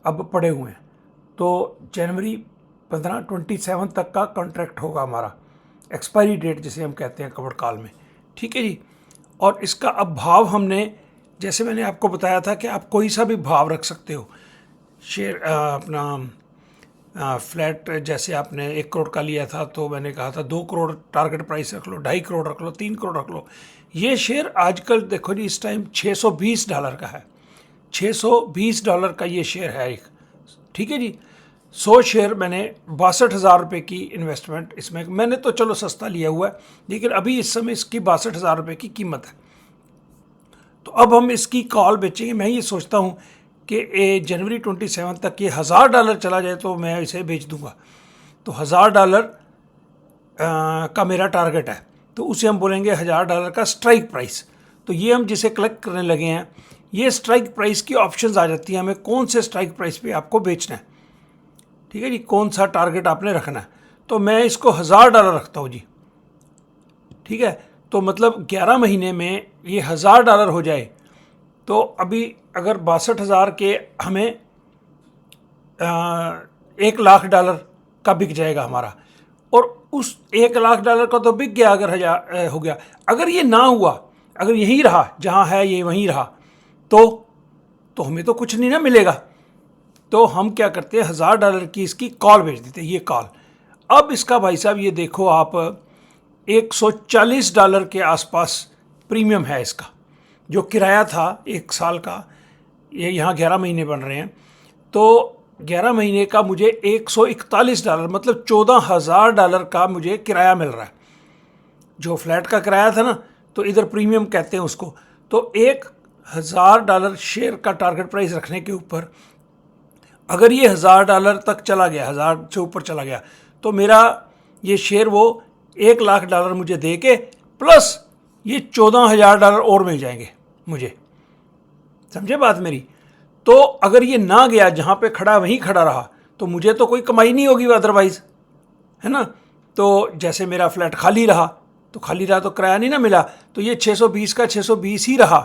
अब पड़े हुए हैं। तो जनवरी 15 27 तक का कॉन्ट्रैक्ट होगा हमारा, एक्सपायरी डेट जिसे हम कहते हैं कवर्ड कॉल में। ठीक है जी। और इसका अब भाव हमने, जैसे मैंने आपको बताया था कि आप कोई सा भी भाव रख सकते हो शेयर, अपना फ्लैट, जैसे आपने 1 करोड़ का लिया था तो मैंने कहा था 2 करोड़ टारगेट प्राइस रख लो, 2.5 करोड़ रख लो, 3 करोड़ रख लो। ये शेयर आजकल देखो जी, इस टाइम $620 का है, $620 का ये शेयर है एक। ठीक है जी। 100 शेयर मैंने 62,000 रुपये की इन्वेस्टमेंट इसमें, मैंने तो चलो सस्ता लिया हुआ है, लेकिन अभी इस समय इसकी 62,000 रुपये की कीमत है। तो अब हम इसकी कॉल बेचेंगे। मैं ये सोचता हूँ कि जनवरी 27 तक ये $1,000 चला जाए तो मैं इसे बेच दूंगा। तो $1,000 का मेरा टारगेट है, तो उसे हम बोलेंगे $1,000 का स्ट्राइक प्राइस। तो ये हम जिसे कलेक्ट करने लगे हैं, ये स्ट्राइक प्राइस की ऑप्शंस आ जाती हैं, हमें कौन से स्ट्राइक प्राइस पे आपको बेचना है। ठीक है जी, कौन सा टारगेट आपने रखना है। तो मैं इसको $1,000 रखता हूँ जी। ठीक है, तो मतलब 11 महीने में ये $1,000 हो जाए, तो अभी अगर 62,000 के हमें $1,00,000 का बिक जाएगा हमारा, और उस $1,00,000 का तो बिक गया अगर 1,000 हो गया। अगर ये ना हुआ, अगर यहीं रहा जहाँ है ये वहीं रहा, तो हमें तो कुछ नहीं ना मिलेगा। तो हम क्या करते हैं, $1,000 की इसकी कॉल बेच देते हैं, ये कॉल। अब इसका भाई साहब ये देखो आप, $140 के आसपास प्रीमियम है इसका। जो किराया था 1 साल का, ये यहाँ 11 महीने बन रहे हैं, तो 11 महीने का मुझे $141, मतलब $14,000 का मुझे किराया मिल रहा है। जो फ्लैट का किराया था ना, तो इधर प्रीमियम कहते हैं उसको। तो $1,000 शेयर का टारगेट प्राइस रखने के ऊपर अगर ये $1,000 तक चला गया, 1,000 से ऊपर चला गया, तो मेरा ये शेयर वो $1,00,000 मुझे दे के प्लस ये $14,000 और मिल जाएंगे मुझे। समझे बात मेरी। तो अगर ये ना गया, जहाँ पे खड़ा वहीं खड़ा रहा, तो मुझे तो कोई कमाई नहीं होगी अदरवाइज, है ना। तो जैसे मेरा फ्लैट खाली रहा, तो खाली रहा, तो किराया नहीं ना मिला, तो ये 620 का 620 ही रहा,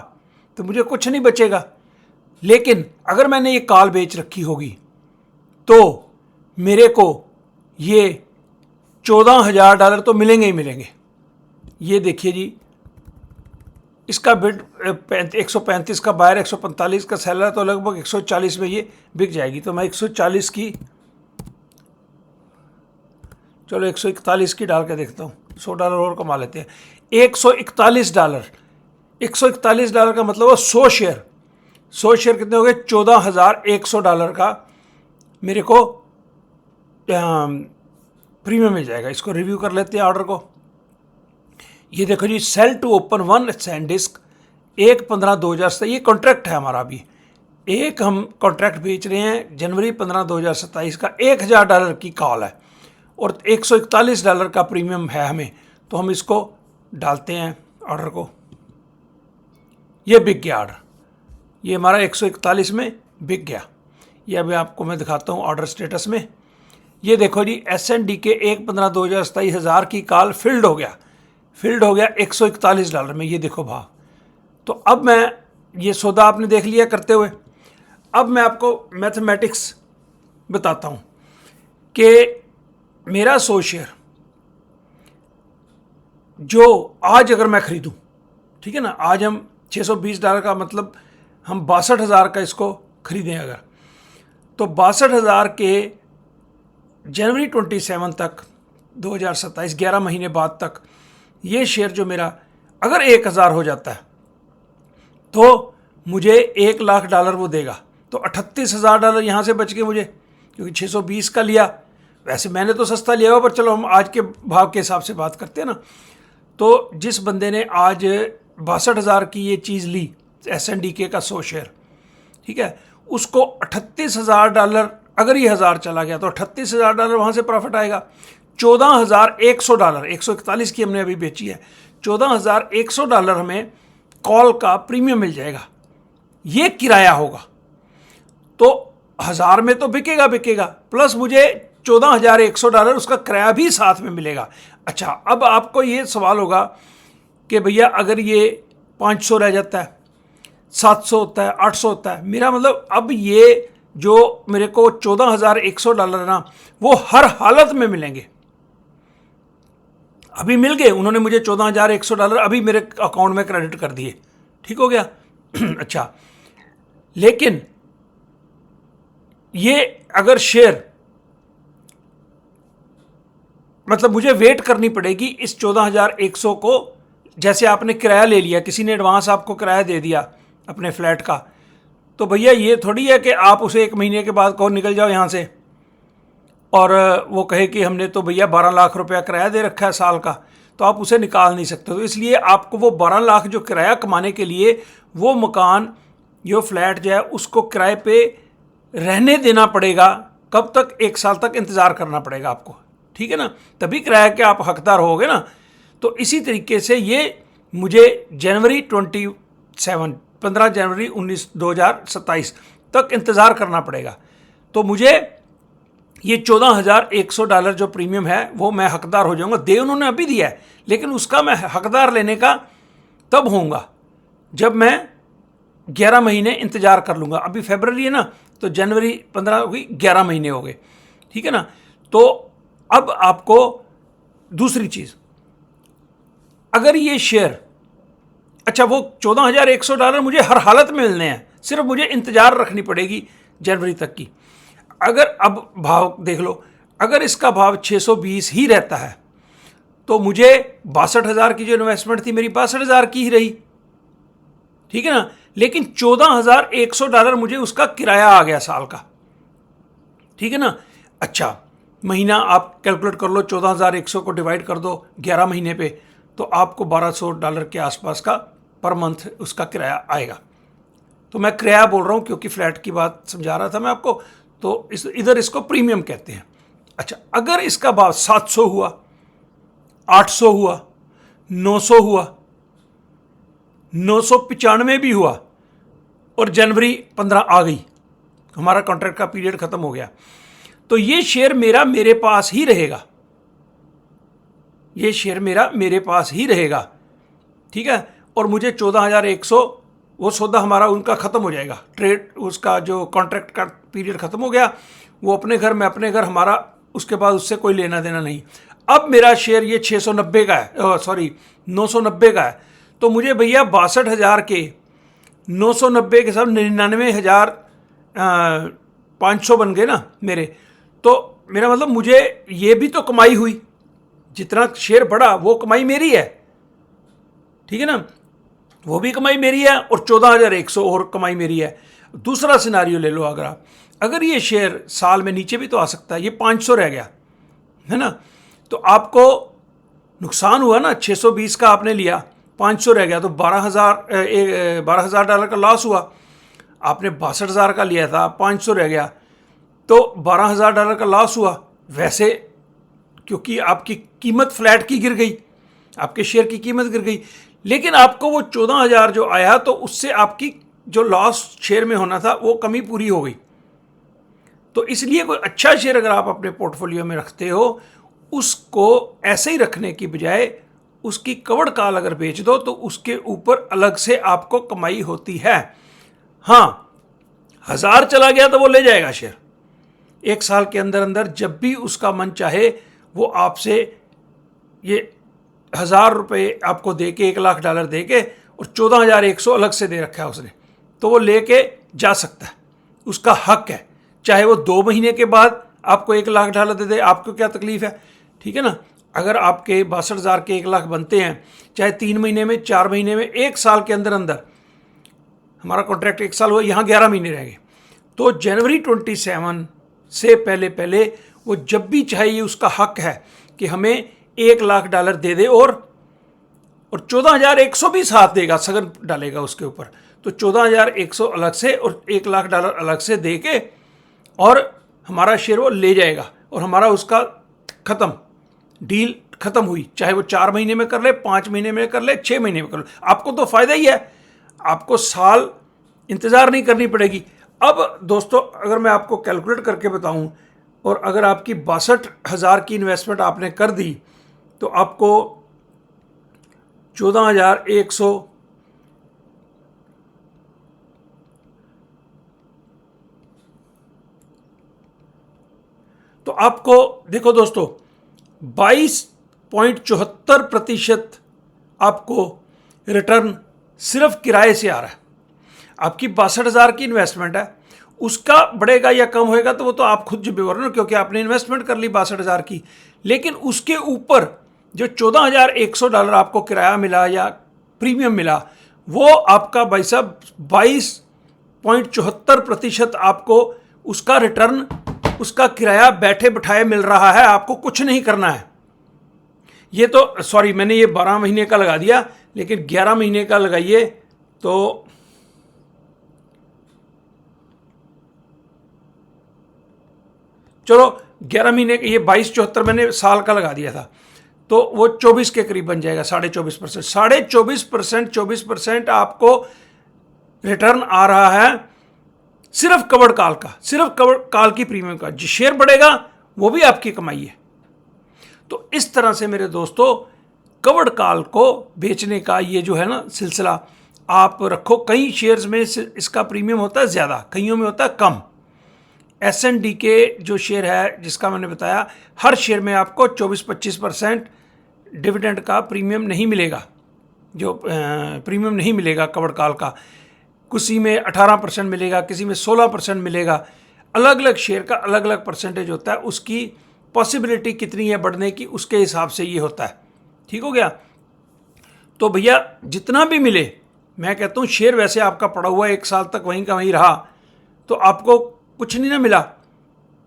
तो मुझे कुछ नहीं बचेगा। लेकिन अगर मैंने ये कॉल बेच रखी होगी तो मेरे को ये $14,000 तो मिलेंगे ही मिलेंगे। ये देखिए जी, इसका बिड 135 का बायर, 145 का सेलर, तो लगभग 140 में ये बिक जाएगी। तो मैं 140 की, चलो 141 की डाल के देखता हूँ, $100 और कमा लेते हैं। $141, $141 का मतलब वो 100 शेयर, 100 शेयर कितने हो गए? $14,100 का मेरे को प्रीमियम मिल जाएगा। इसको रिव्यू कर लेते हैं ऑर्डर को। ये देखो जी, सेल टू ओपन 1 सैनडिस्क 1/15/2027, ये कॉन्ट्रैक्ट है हमारा। अभी एक हम कॉन्ट्रैक्ट बेच रहे हैं जनवरी 15 2027 का, $1,000 की कॉल है और $141 का प्रीमियम है हमें। तो हम इसको डालते हैं ऑर्डर को। ये बिक गया ऑर्डर, ये हमारा 141 में बिक गया। ये अभी आपको मैं दिखाता हूँ ऑर्डर स्टेटस में। ये देखो जी, SND के 1/15/2027 हज़ार की कॉल फिल्ड हो गया $141 में। ये देखो भाव। तो अब मैं ये सौदा आपने देख लिया करते हुए। अब मैं आपको मैथमेटिक्स बताता हूँ कि मेरा 100 शेयर जो आज अगर मैं खरीदूं, ठीक है ना, आज हम $620 का मतलब हम 62,000 का इसको खरीदें अगर, तो 62,000 के जनवरी 27 तक 2027, 11 महीने बाद तक ये शेयर जो मेरा अगर 1,000 हो जाता है तो मुझे $1,00,000 वो देगा। तो $38,000 यहाँ से बच गए मुझे, क्योंकि 620 का लिया। वैसे मैंने तो सस्ता लिया हुआ, पर चलो हम आज के भाव के हिसाब से बात करते हैं ना। तो जिस बंदे ने आज 62,000 की ये चीज़ ली, SNDK का 100 शेयर, ठीक है, उसको $38,000, अगर ये 1,000 चला गया तो $38,000 वहाँ से प्रॉफिट आएगा। $14,100, 141 की हमने अभी बेची है, $14,100 हमें कॉल का प्रीमियम मिल जाएगा। ये किराया होगा, तो 1,000 में तो बिकेगा प्लस मुझे $14,100 उसका किराया भी साथ में मिलेगा। अच्छा, अब आपको ये सवाल होगा कि भैया अगर ये 500 रह जाता है, 700 होता है, 800 होता है, मेरा मतलब अब ये जो मेरे को $14,100 है ना, वो हर हालत में मिलेंगे। अभी मिल गए, उन्होंने मुझे $14,100 अभी मेरे अकाउंट में क्रेडिट कर दिए, ठीक हो गया। अच्छा, लेकिन ये अगर शेयर मतलब मुझे वेट करनी पड़ेगी इस 14,100 को। जैसे आपने किराया ले लिया, किसी ने एडवांस आपको किराया दे दिया अपने फ्लैट का, तो भैया ये थोड़ी है कि आप उसे 1 महीने के बाद कहो निकल जाओ यहाँ से, और वो कहे कि हमने तो भैया 12 लाख रुपया किराया दे रखा है साल का, तो आप उसे निकाल नहीं सकते। तो इसलिए आपको वो 12 लाख जो किराया कमाने के लिए वो मकान, जो फ्लैट जो है, उसको किराए पे रहने देना पड़ेगा। कब तक? 1 साल तक इंतज़ार करना पड़ेगा आपको, ठीक है ना, तभी किराया के आप हकदार होगे ना। तो इसी तरीके से ये मुझे जनवरी 15 जनवरी 2027 तक इंतज़ार करना पड़ेगा। तो मुझे ये $14,100 जो प्रीमियम है वो मैं हकदार हो जाऊंगा। दे उन्होंने अभी दिया है, लेकिन उसका मैं हकदार लेने का तब होऊंगा जब मैं 11 महीने इंतज़ार कर लूँगा। अभी फरवरी है ना, तो जनवरी 15 हो गई, 11 महीने हो गए, ठीक है ना। तो अब आपको दूसरी चीज़, अगर ये शेयर, अच्छा वो $14,100 मुझे हर हालत में मिलने हैं, सिर्फ मुझे इंतज़ार रखनी पड़ेगी जनवरी तक की। अगर अब भाव देख लो, अगर इसका भाव 620 ही रहता है तो मुझे 62,000 की जो इन्वेस्टमेंट थी मेरी 62,000 की ही रही, ठीक है ना। लेकिन $14,100 मुझे उसका किराया आ गया साल का, ठीक है ना। अच्छा, महीना आप कैलकुलेट कर लो, 14,100 को डिवाइड कर दो 11 महीने पे, तो आपको $1,200 के आसपास का पर मंथ उसका किराया आएगा। तो मैं किराया बोल रहा हूँ क्योंकि फ्लैट की बात समझा रहा था मैं आपको, तो इधर इसको प्रीमियम कहते हैं। अच्छा, अगर इसका भाव 700 हुआ, 800 हुआ, 900 हुआ, 995 भी हुआ और जनवरी 15 आ गई, हमारा कॉन्ट्रैक्ट का पीरियड खत्म हो गया, तो ये शेयर मेरे पास ही रहेगा। ये शेयर मेरे पास ही रहेगा, ठीक है। और मुझे 14,100 वो सौदा हमारा उनका ख़त्म हो जाएगा, ट्रेड उसका जो कॉन्ट्रैक्ट का पीरियड ख़त्म हो गया, वो अपने घर मैं अपने घर, हमारा उसके बाद उससे कोई लेना देना नहीं। अब मेरा शेयर ये 690 का है, सॉरी 990 का है, तो मुझे भैया 62,000 के 990 के साथ 99,500 बन गए ना मेरे। तो मेरा मतलब मुझे ये भी तो कमाई हुई, जितना शेयर बढ़ा वो कमाई मेरी है, ठीक है ना, वो भी कमाई मेरी है और 14,100 और कमाई मेरी है। दूसरा सिनारियो ले लो, अगर ये शेयर साल में नीचे भी तो आ सकता है, ये 500 रह गया है ना, तो आपको नुकसान हुआ ना। 620 का आपने लिया, 500 रह गया, तो 12,000 डॉलर का लॉस हुआ। आपने 62,000 का लिया था, 500 रह गया, तो 12,000 डॉलर का लॉस हुआ। वैसे क्योंकि आपकी कीमत फ्लैट की गिर गई, आपके शेयर की कीमत गिर गई, लेकिन आपको वो 14,000 जो आया, तो उससे आपकी जो लॉस शेयर में होना था वो कमी पूरी हो गई। तो इसलिए कोई अच्छा शेयर अगर आप अपने पोर्टफोलियो में रखते हो, उसको ऐसे ही रखने की बजाय उसकी कवड़ काल अगर बेच दो तो उसके ऊपर अलग से आपको कमाई होती है। हाँ, 1,000 चला गया तो वो ले जाएगा शेयर, 1 साल के अंदर अंदर जब भी उसका मन चाहे वो आपसे ये 1,000 रुपये आपको दे के, 1 लाख डॉलर दे के, और 14,100 अलग से दे रखा है उसने, तो वो लेके जा सकता है, उसका हक है। चाहे वो 2 महीने के बाद आपको 1 लाख डॉलर दे दे, आपको क्या तकलीफ है, ठीक है ना। अगर आपके 62,000 के 1 लाख बनते हैं, चाहे 3 महीने में, 4 महीने में, 1 साल के अंदर अंदर, हमारा कॉन्ट्रैक्ट 1 साल हुआ, यहाँ 11 महीने रह गए, तो जनवरी 27 से पहले पहले वो जब भी चाहिए उसका हक है कि हमें 1 लाख डॉलर दे दे, और 14,100 भी साथ देगा, सगन डालेगा उसके ऊपर, तो 14,100 अलग से और 1 लाख डॉलर अलग से दे के, और हमारा शेयर वो ले जाएगा, और हमारा उसका ख़त्म, डील ख़त्म हुई। चाहे वो 4 महीने में कर ले, 5 महीने में कर ले, 6 महीने में कर ले, आपको तो फ़ायदा ही है, आपको साल इंतज़ार नहीं करनी पड़ेगी। अब दोस्तों, अगर मैं आपको कैलकुलेट करके बताऊं, और अगर आपकी 62,000 की इन्वेस्टमेंट आपने कर दी, तो आपको 14,100 तो आपको देखो दोस्तों 22.74% आपको रिटर्न सिर्फ किराए से आ रहा है। आपकी 62,000 की इन्वेस्टमेंट है, उसका बढ़ेगा या कम होएगा तो वो तो आप खुद जिम्मेवार हो, क्योंकि आपने इन्वेस्टमेंट कर ली 62,000 की। लेकिन उसके ऊपर जो 14,100 डॉलर आपको किराया मिला या प्रीमियम मिला, वो आपका भाई साहब 22.74% आपको उसका रिटर्न, उसका किराया बैठे बिठाए मिल रहा है, आपको कुछ नहीं करना है। ये तो सॉरी, मैंने ये 12 महीने का लगा दिया, लेकिन 11 महीने का लगाइए तो चलो 11 महीने, ये 22.74 मैंने साल का लगा दिया था, तो वो 24 के करीब बन जाएगा, 24.5%। 24% आपको रिटर्न आ रहा है सिर्फ कवड़ काल का, सिर्फ कवड़ काल की प्रीमियम का। जो शेयर बढ़ेगा वो भी आपकी कमाई है। तो इस तरह से मेरे दोस्तों, कवड़ काल को बेचने का ये जो है ना सिलसिला आप रखो। कई शेयर्स में इसका प्रीमियम होता है ज़्यादा, कईयों में होता है कम। S&D के जो शेयर है जिसका मैंने बताया, हर शेयर में आपको 24-25% डिविडेंड का प्रीमियम नहीं मिलेगा, जो प्रीमियम नहीं मिलेगा कवड़ काल का। किसी में 18% मिलेगा, किसी में 16% मिलेगा। अलग अलग शेयर का अलग अलग परसेंटेज होता है, उसकी पॉसिबिलिटी कितनी है बढ़ने की, उसके हिसाब से ये होता है। ठीक हो गया। तो भैया जितना भी मिले, मैं कहता हूँ शेयर वैसे आपका पड़ा हुआ 1 साल तक वहीं का वहीं रहा, तो आपको कुछ नहीं ना मिला,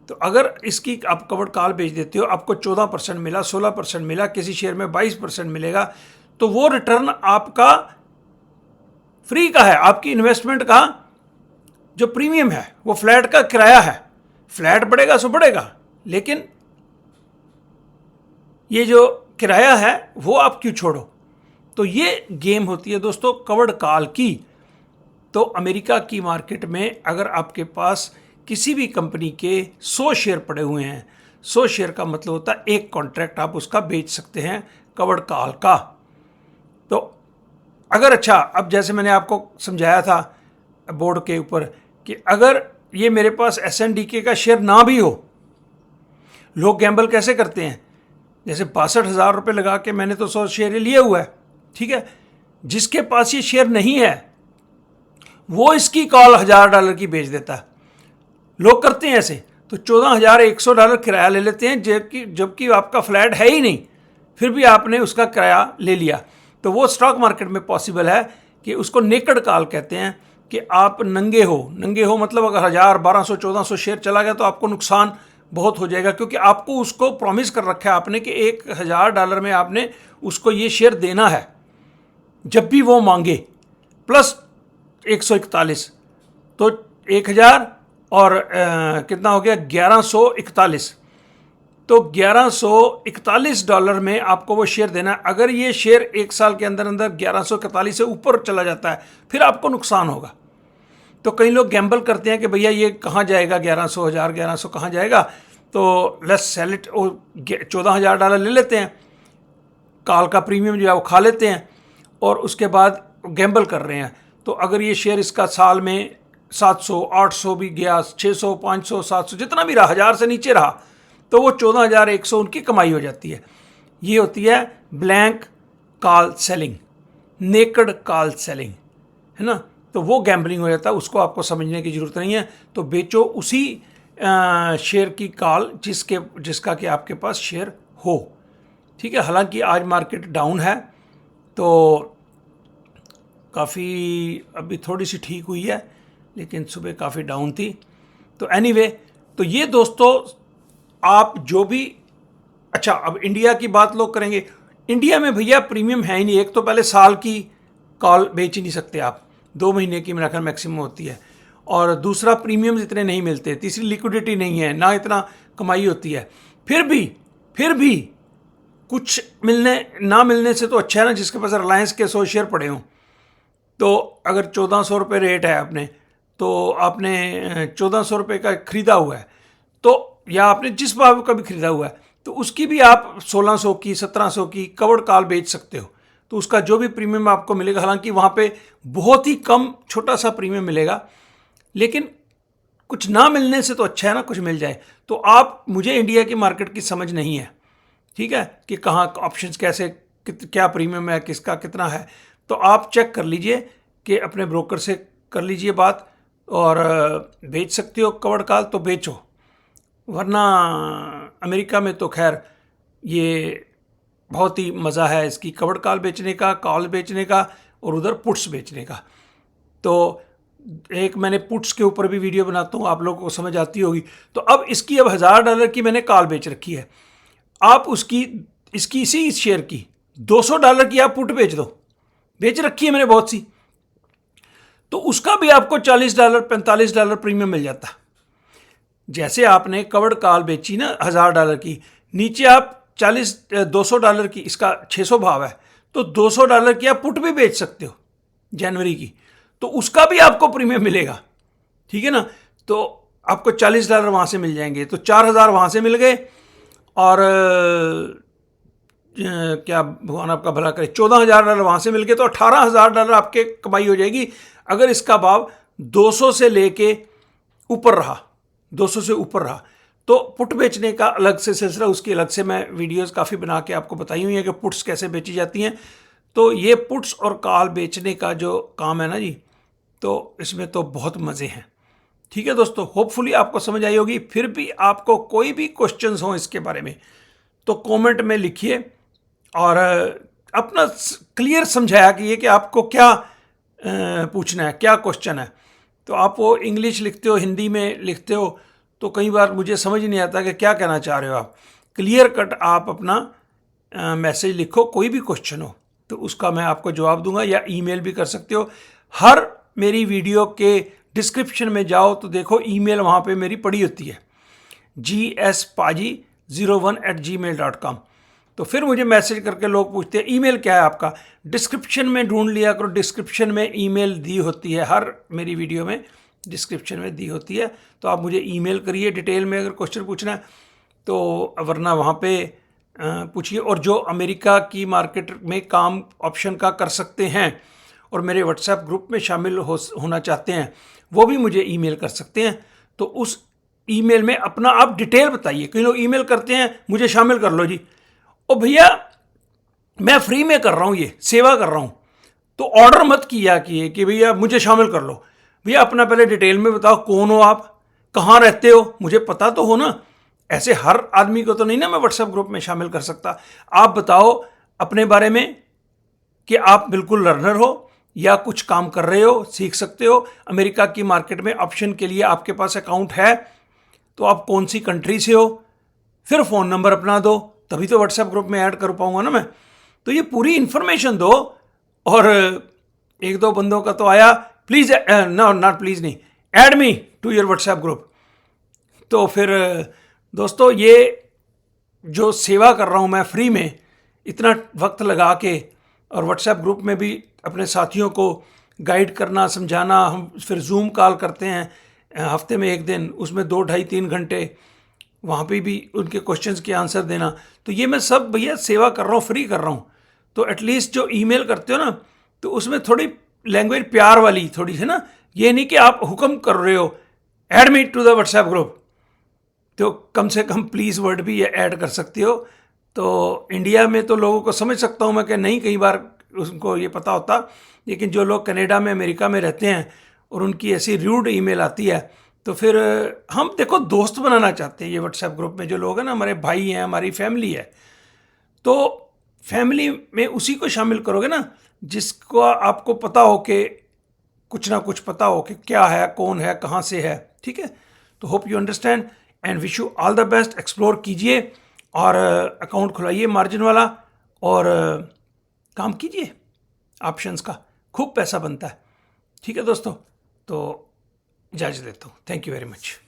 तो अगर इसकी आप कवड़ काल बेच देते हो, आपको 14% मिला, 16% मिला, किसी शेयर में 22% मिलेगा, तो वो रिटर्न आपका फ्री का है। आपकी इन्वेस्टमेंट का जो प्रीमियम है वो फ्लैट का किराया है। फ्लैट बढ़ेगा सो बढ़ेगा, लेकिन ये जो किराया है वो आप क्यों छोड़ो। तो ये गेम होती है दोस्तों कवड़ काल की। तो अमेरिका की मार्केट में अगर आपके पास किसी भी कंपनी के 100 शेयर पड़े हुए हैं, 100 शेयर का मतलब होता है एक कॉन्ट्रैक्ट आप उसका बेच सकते हैं कवर्ड कॉल का। तो अगर अच्छा, अब जैसे मैंने आपको समझाया था बोर्ड के ऊपर कि अगर ये मेरे पास SNDK का शेयर ना भी हो, लोग गैम्बल कैसे करते हैं, जैसे 62,000 रुपये लगा के मैंने तो 100 शेयर लिए हुआ है, ठीक है, जिसके पास ये शेयर नहीं है वो इसकी कॉल $1,000 की बेच देता है। लोग करते हैं ऐसे, तो $14,100 किराया ले लेते हैं, जबकि आपका फ्लैट है ही नहीं, फिर भी आपने उसका किराया ले लिया। तो वो स्टॉक मार्केट में पॉसिबल है कि उसको नेकड कॉल कहते हैं, कि आप नंगे हो मतलब अगर 1,000, 1,200, 1,400 शेयर चला गया तो आपको नुकसान बहुत हो जाएगा, क्योंकि आपको उसको प्रॉमिस कर रखा है आपने कि $1,000 में आपने उसको ये शेयर देना है जब भी वो मांगे, प्लस 141, तो 1,000 और कितना हो गया, 1,141, तो $1,141 में आपको वो शेयर देना है। अगर ये शेयर एक साल के अंदर अंदर 1,141 से ऊपर चला जाता है फिर आपको नुकसान होगा। तो कई लोग गैम्बल करते हैं कि भैया ये कहाँ जाएगा, 1,100, 1,1100 कहाँ जाएगा, तो लेट्स सेल इट, $14,000 ले लेते हैं, कॉल का प्रीमियम जो है वो खा लेते हैं और उसके बाद गैम्बल कर रहे हैं। तो अगर ये शेयर इसका साल में 700, 800 भी गया, 600, 500, 700 जितना भी रहा, 1,000 से नीचे रहा, तो वो 14,100 उनकी कमाई हो जाती है। ये होती है blank call selling, necked call selling, है ना। तो वो गैम्बलिंग हो जाता है, उसको आपको समझने की ज़रूरत नहीं है। तो बेचो उसी शेयर की कॉल जिसका कि आपके पास शेयर हो, ठीक है। हालांकि आज मार्केट डाउन है, तो काफ़ी अभी थोड़ी सी ठीक हुई है, लेकिन सुबह काफ़ी डाउन थी। तो एनीवे, तो ये दोस्तों आप जो भी, अच्छा अब इंडिया की बात लोग करेंगे। इंडिया में भैया प्रीमियम है ही नहीं। एक तो पहले साल की कॉल बेच ही नहीं सकते आप, 2 महीने की मेरा ख्याल मैक्सिमम होती है, और दूसरा प्रीमियम्स इतने नहीं मिलते, तीसरी लिक्विडिटी नहीं है, ना इतना कमाई होती है। फिर भी कुछ ना मिलने से तो अच्छा है ना, जिसके पास रिलायंस के 100 शेयर पड़े हों। तो अगर 1,400 रुपये रेट है आपने, तो आपने 1,400 रुपये का ख़रीदा हुआ है, तो या आपने जिस भाव का भी ख़रीदा हुआ है, तो उसकी भी आप 1,600 की, 1,700 की कवर्ड कॉल बेच सकते हो। तो उसका जो भी प्रीमियम आपको मिलेगा, हालांकि वहाँ पे बहुत ही कम छोटा सा प्रीमियम मिलेगा, लेकिन कुछ ना मिलने से तो अच्छा है ना कुछ मिल जाए। तो आप, मुझे इंडिया की मार्केट की समझ नहीं है, ठीक है, कि कहाँ ऑप्शंस कैसे क्या प्रीमियम है, किसका कितना है। तो आप चेक कर लीजिए कि अपने ब्रोकर से कर लीजिए बात, और बेच सकते हो कवर्ड कॉल तो बेचो, वरना अमेरिका में तो खैर ये बहुत ही मज़ा है इसकी कवर्ड कॉल बेचने का, कॉल बेचने का, और उधर पुट्स बेचने का। तो एक मैंने पुट्स के ऊपर भी वीडियो बनाता हूँ, आप लोगों को समझ आती होगी। तो अब इसकी अब $1,000 की मैंने कॉल बेच रखी है, आप इसकी इसी शेयर की $200 की आप पुट बेच दो, बेच रखी है मैंने बहुत सी, तो उसका भी आपको $40, $45 प्रीमियम मिल जाता। जैसे आपने कवर्ड कॉल बेची ना $1,000 की, नीचे आप $200 की, इसका 600 भाव है, तो $200 की आप पुट भी बेच सकते हो जनवरी की, तो उसका भी आपको प्रीमियम मिलेगा, ठीक है ना। तो आपको $40 वहाँ से मिल जाएंगे, तो 4,000 वहाँ से मिल गए, और क्या भगवान आपका भला करे, $14,000 वहाँ से मिल गए, तो $18,000 आपके कमाई हो जाएगी अगर इसका भाव 200 से लेके ऊपर रहा, 200 से ऊपर रहा। तो पुट बेचने का अलग से सिलसिला, उसकी अलग से मैं वीडियोस काफ़ी बना के आपको बताई हुई है कि पुट्स कैसे बेची जाती हैं। तो ये पुट्स और कॉल बेचने का जो काम है ना जी, तो इसमें तो बहुत मज़े हैं, ठीक है दोस्तों। होपफुली आपको समझ आई होगी। फिर भी आपको कोई भी क्वेश्चंस हो इसके बारे में तो कमेंट में लिखिए, और अपना क्लियर समझाया कि ये कि आपको क्या पूछना है, क्या क्वेश्चन है। तो आप वो इंग्लिश लिखते हो, हिंदी में लिखते हो, तो कई बार मुझे समझ नहीं आता कि क्या कहना चाह रहे हो आप। क्लियर कट आप अपना मैसेज लिखो, कोई भी क्वेश्चन हो तो उसका मैं आपको जवाब दूंगा, या ईमेल भी कर सकते हो। हर मेरी वीडियो के डिस्क्रिप्शन में जाओ तो देखो ईमेल वहाँ पे मेरी पड़ी होती है, gspaji01@gmail.com। तो फिर मुझे मैसेज करके लोग पूछते हैं ईमेल क्या है आपका, डिस्क्रिप्शन में ढूंढ लिया करो, डिस्क्रिप्शन में ईमेल दी होती है, हर मेरी वीडियो में डिस्क्रिप्शन में दी होती है। तो आप मुझे ईमेल करिए डिटेल में अगर क्वेश्चन पूछना है। तो वरना वहाँ पे पूछिए। और जो अमेरिका की मार्केट में काम ऑप्शन का कर सकते हैं और मेरे व्हाट्सएप ग्रुप में शामिल होना चाहते हैं, वो भी मुझे ईमेल कर सकते हैं। तो उस ईमेल में अपना आप डिटेल बताइए। कई लोग ईमेल करते हैं मुझे शामिल कर लो जी। ओ भैया, मैं फ्री में कर रहा हूँ, ये सेवा कर रहा हूँ, तो ऑर्डर मत किया कि भैया मुझे शामिल कर लो। भैया अपना पहले डिटेल में बताओ, कौन हो आप, कहाँ रहते हो, मुझे पता तो हो ना। ऐसे हर आदमी को तो नहीं ना मैं व्हाट्सएप ग्रुप में शामिल कर सकता। आप बताओ अपने बारे में कि आप बिल्कुल लर्नर हो या कुछ काम कर रहे हो, सीख सकते हो। अमेरिका की मार्केट में ऑप्शन के लिए आपके पास अकाउंट है, तो आप कौन सी कंट्री से हो, फिर फ़ोन नंबर अपना दो, तभी तो व्हाट्सएप ग्रुप में ऐड कर पाऊंगा ना मैं। तो ये पूरी इन्फॉर्मेशन दो। और एक दो बंदों का तो आया, प्लीज़ नो नॉट प्लीज़ नहीं, add me to your WhatsApp group. तो फिर दोस्तों, ये जो सेवा कर रहा हूँ मैं फ्री में इतना वक्त लगा के, और व्हाट्सएप ग्रुप में भी अपने साथियों को गाइड करना, समझाना, हम फिर जूम कॉल करते हैं हफ्ते में एक दिन, उसमें 2 ढाई 3 घंटे वहाँ पे भी उनके क्वेश्चंस के आंसर देना। तो ये मैं सब भैया सेवा कर रहा हूँ, फ्री कर रहा हूँ। तो एटलीस्ट जो ईमेल करते हो ना, तो उसमें थोड़ी लैंग्वेज प्यार वाली थोड़ी है ना। ये नहीं कि आप हुक्म कर रहे हो add me to the WhatsApp group, तो कम से कम प्लीज़ वर्ड भी ये ऐड कर सकते हो। तो इंडिया में तो लोगों को समझ सकता हूँ मैं कि नहीं, कई बार उनको ये पता होता, लेकिन जो लोग कनाडा में, अमेरिका में रहते हैं और उनकी ऐसी र्यूड ईमेल आती है, तो फिर हम देखो दोस्त बनाना चाहते हैं। ये व्हाट्सएप ग्रुप में जो लोग हैं ना, हमारे भाई हैं, हमारी फैमिली है। तो फैमिली में उसी को शामिल करोगे ना जिसको आपको पता हो कि कुछ ना कुछ पता हो कि क्या है, कौन है, कहाँ से है। ठीक है, तो hope you understand and wish you all the best. Explore कीजिए और अकाउंट खुलाइए मार्जिन वाला, और काम कीजिए ऑप्शंस का, खूब पैसा बनता है। ठीक है दोस्तों, तो इजाज़त देता हूँ। Thank you very much.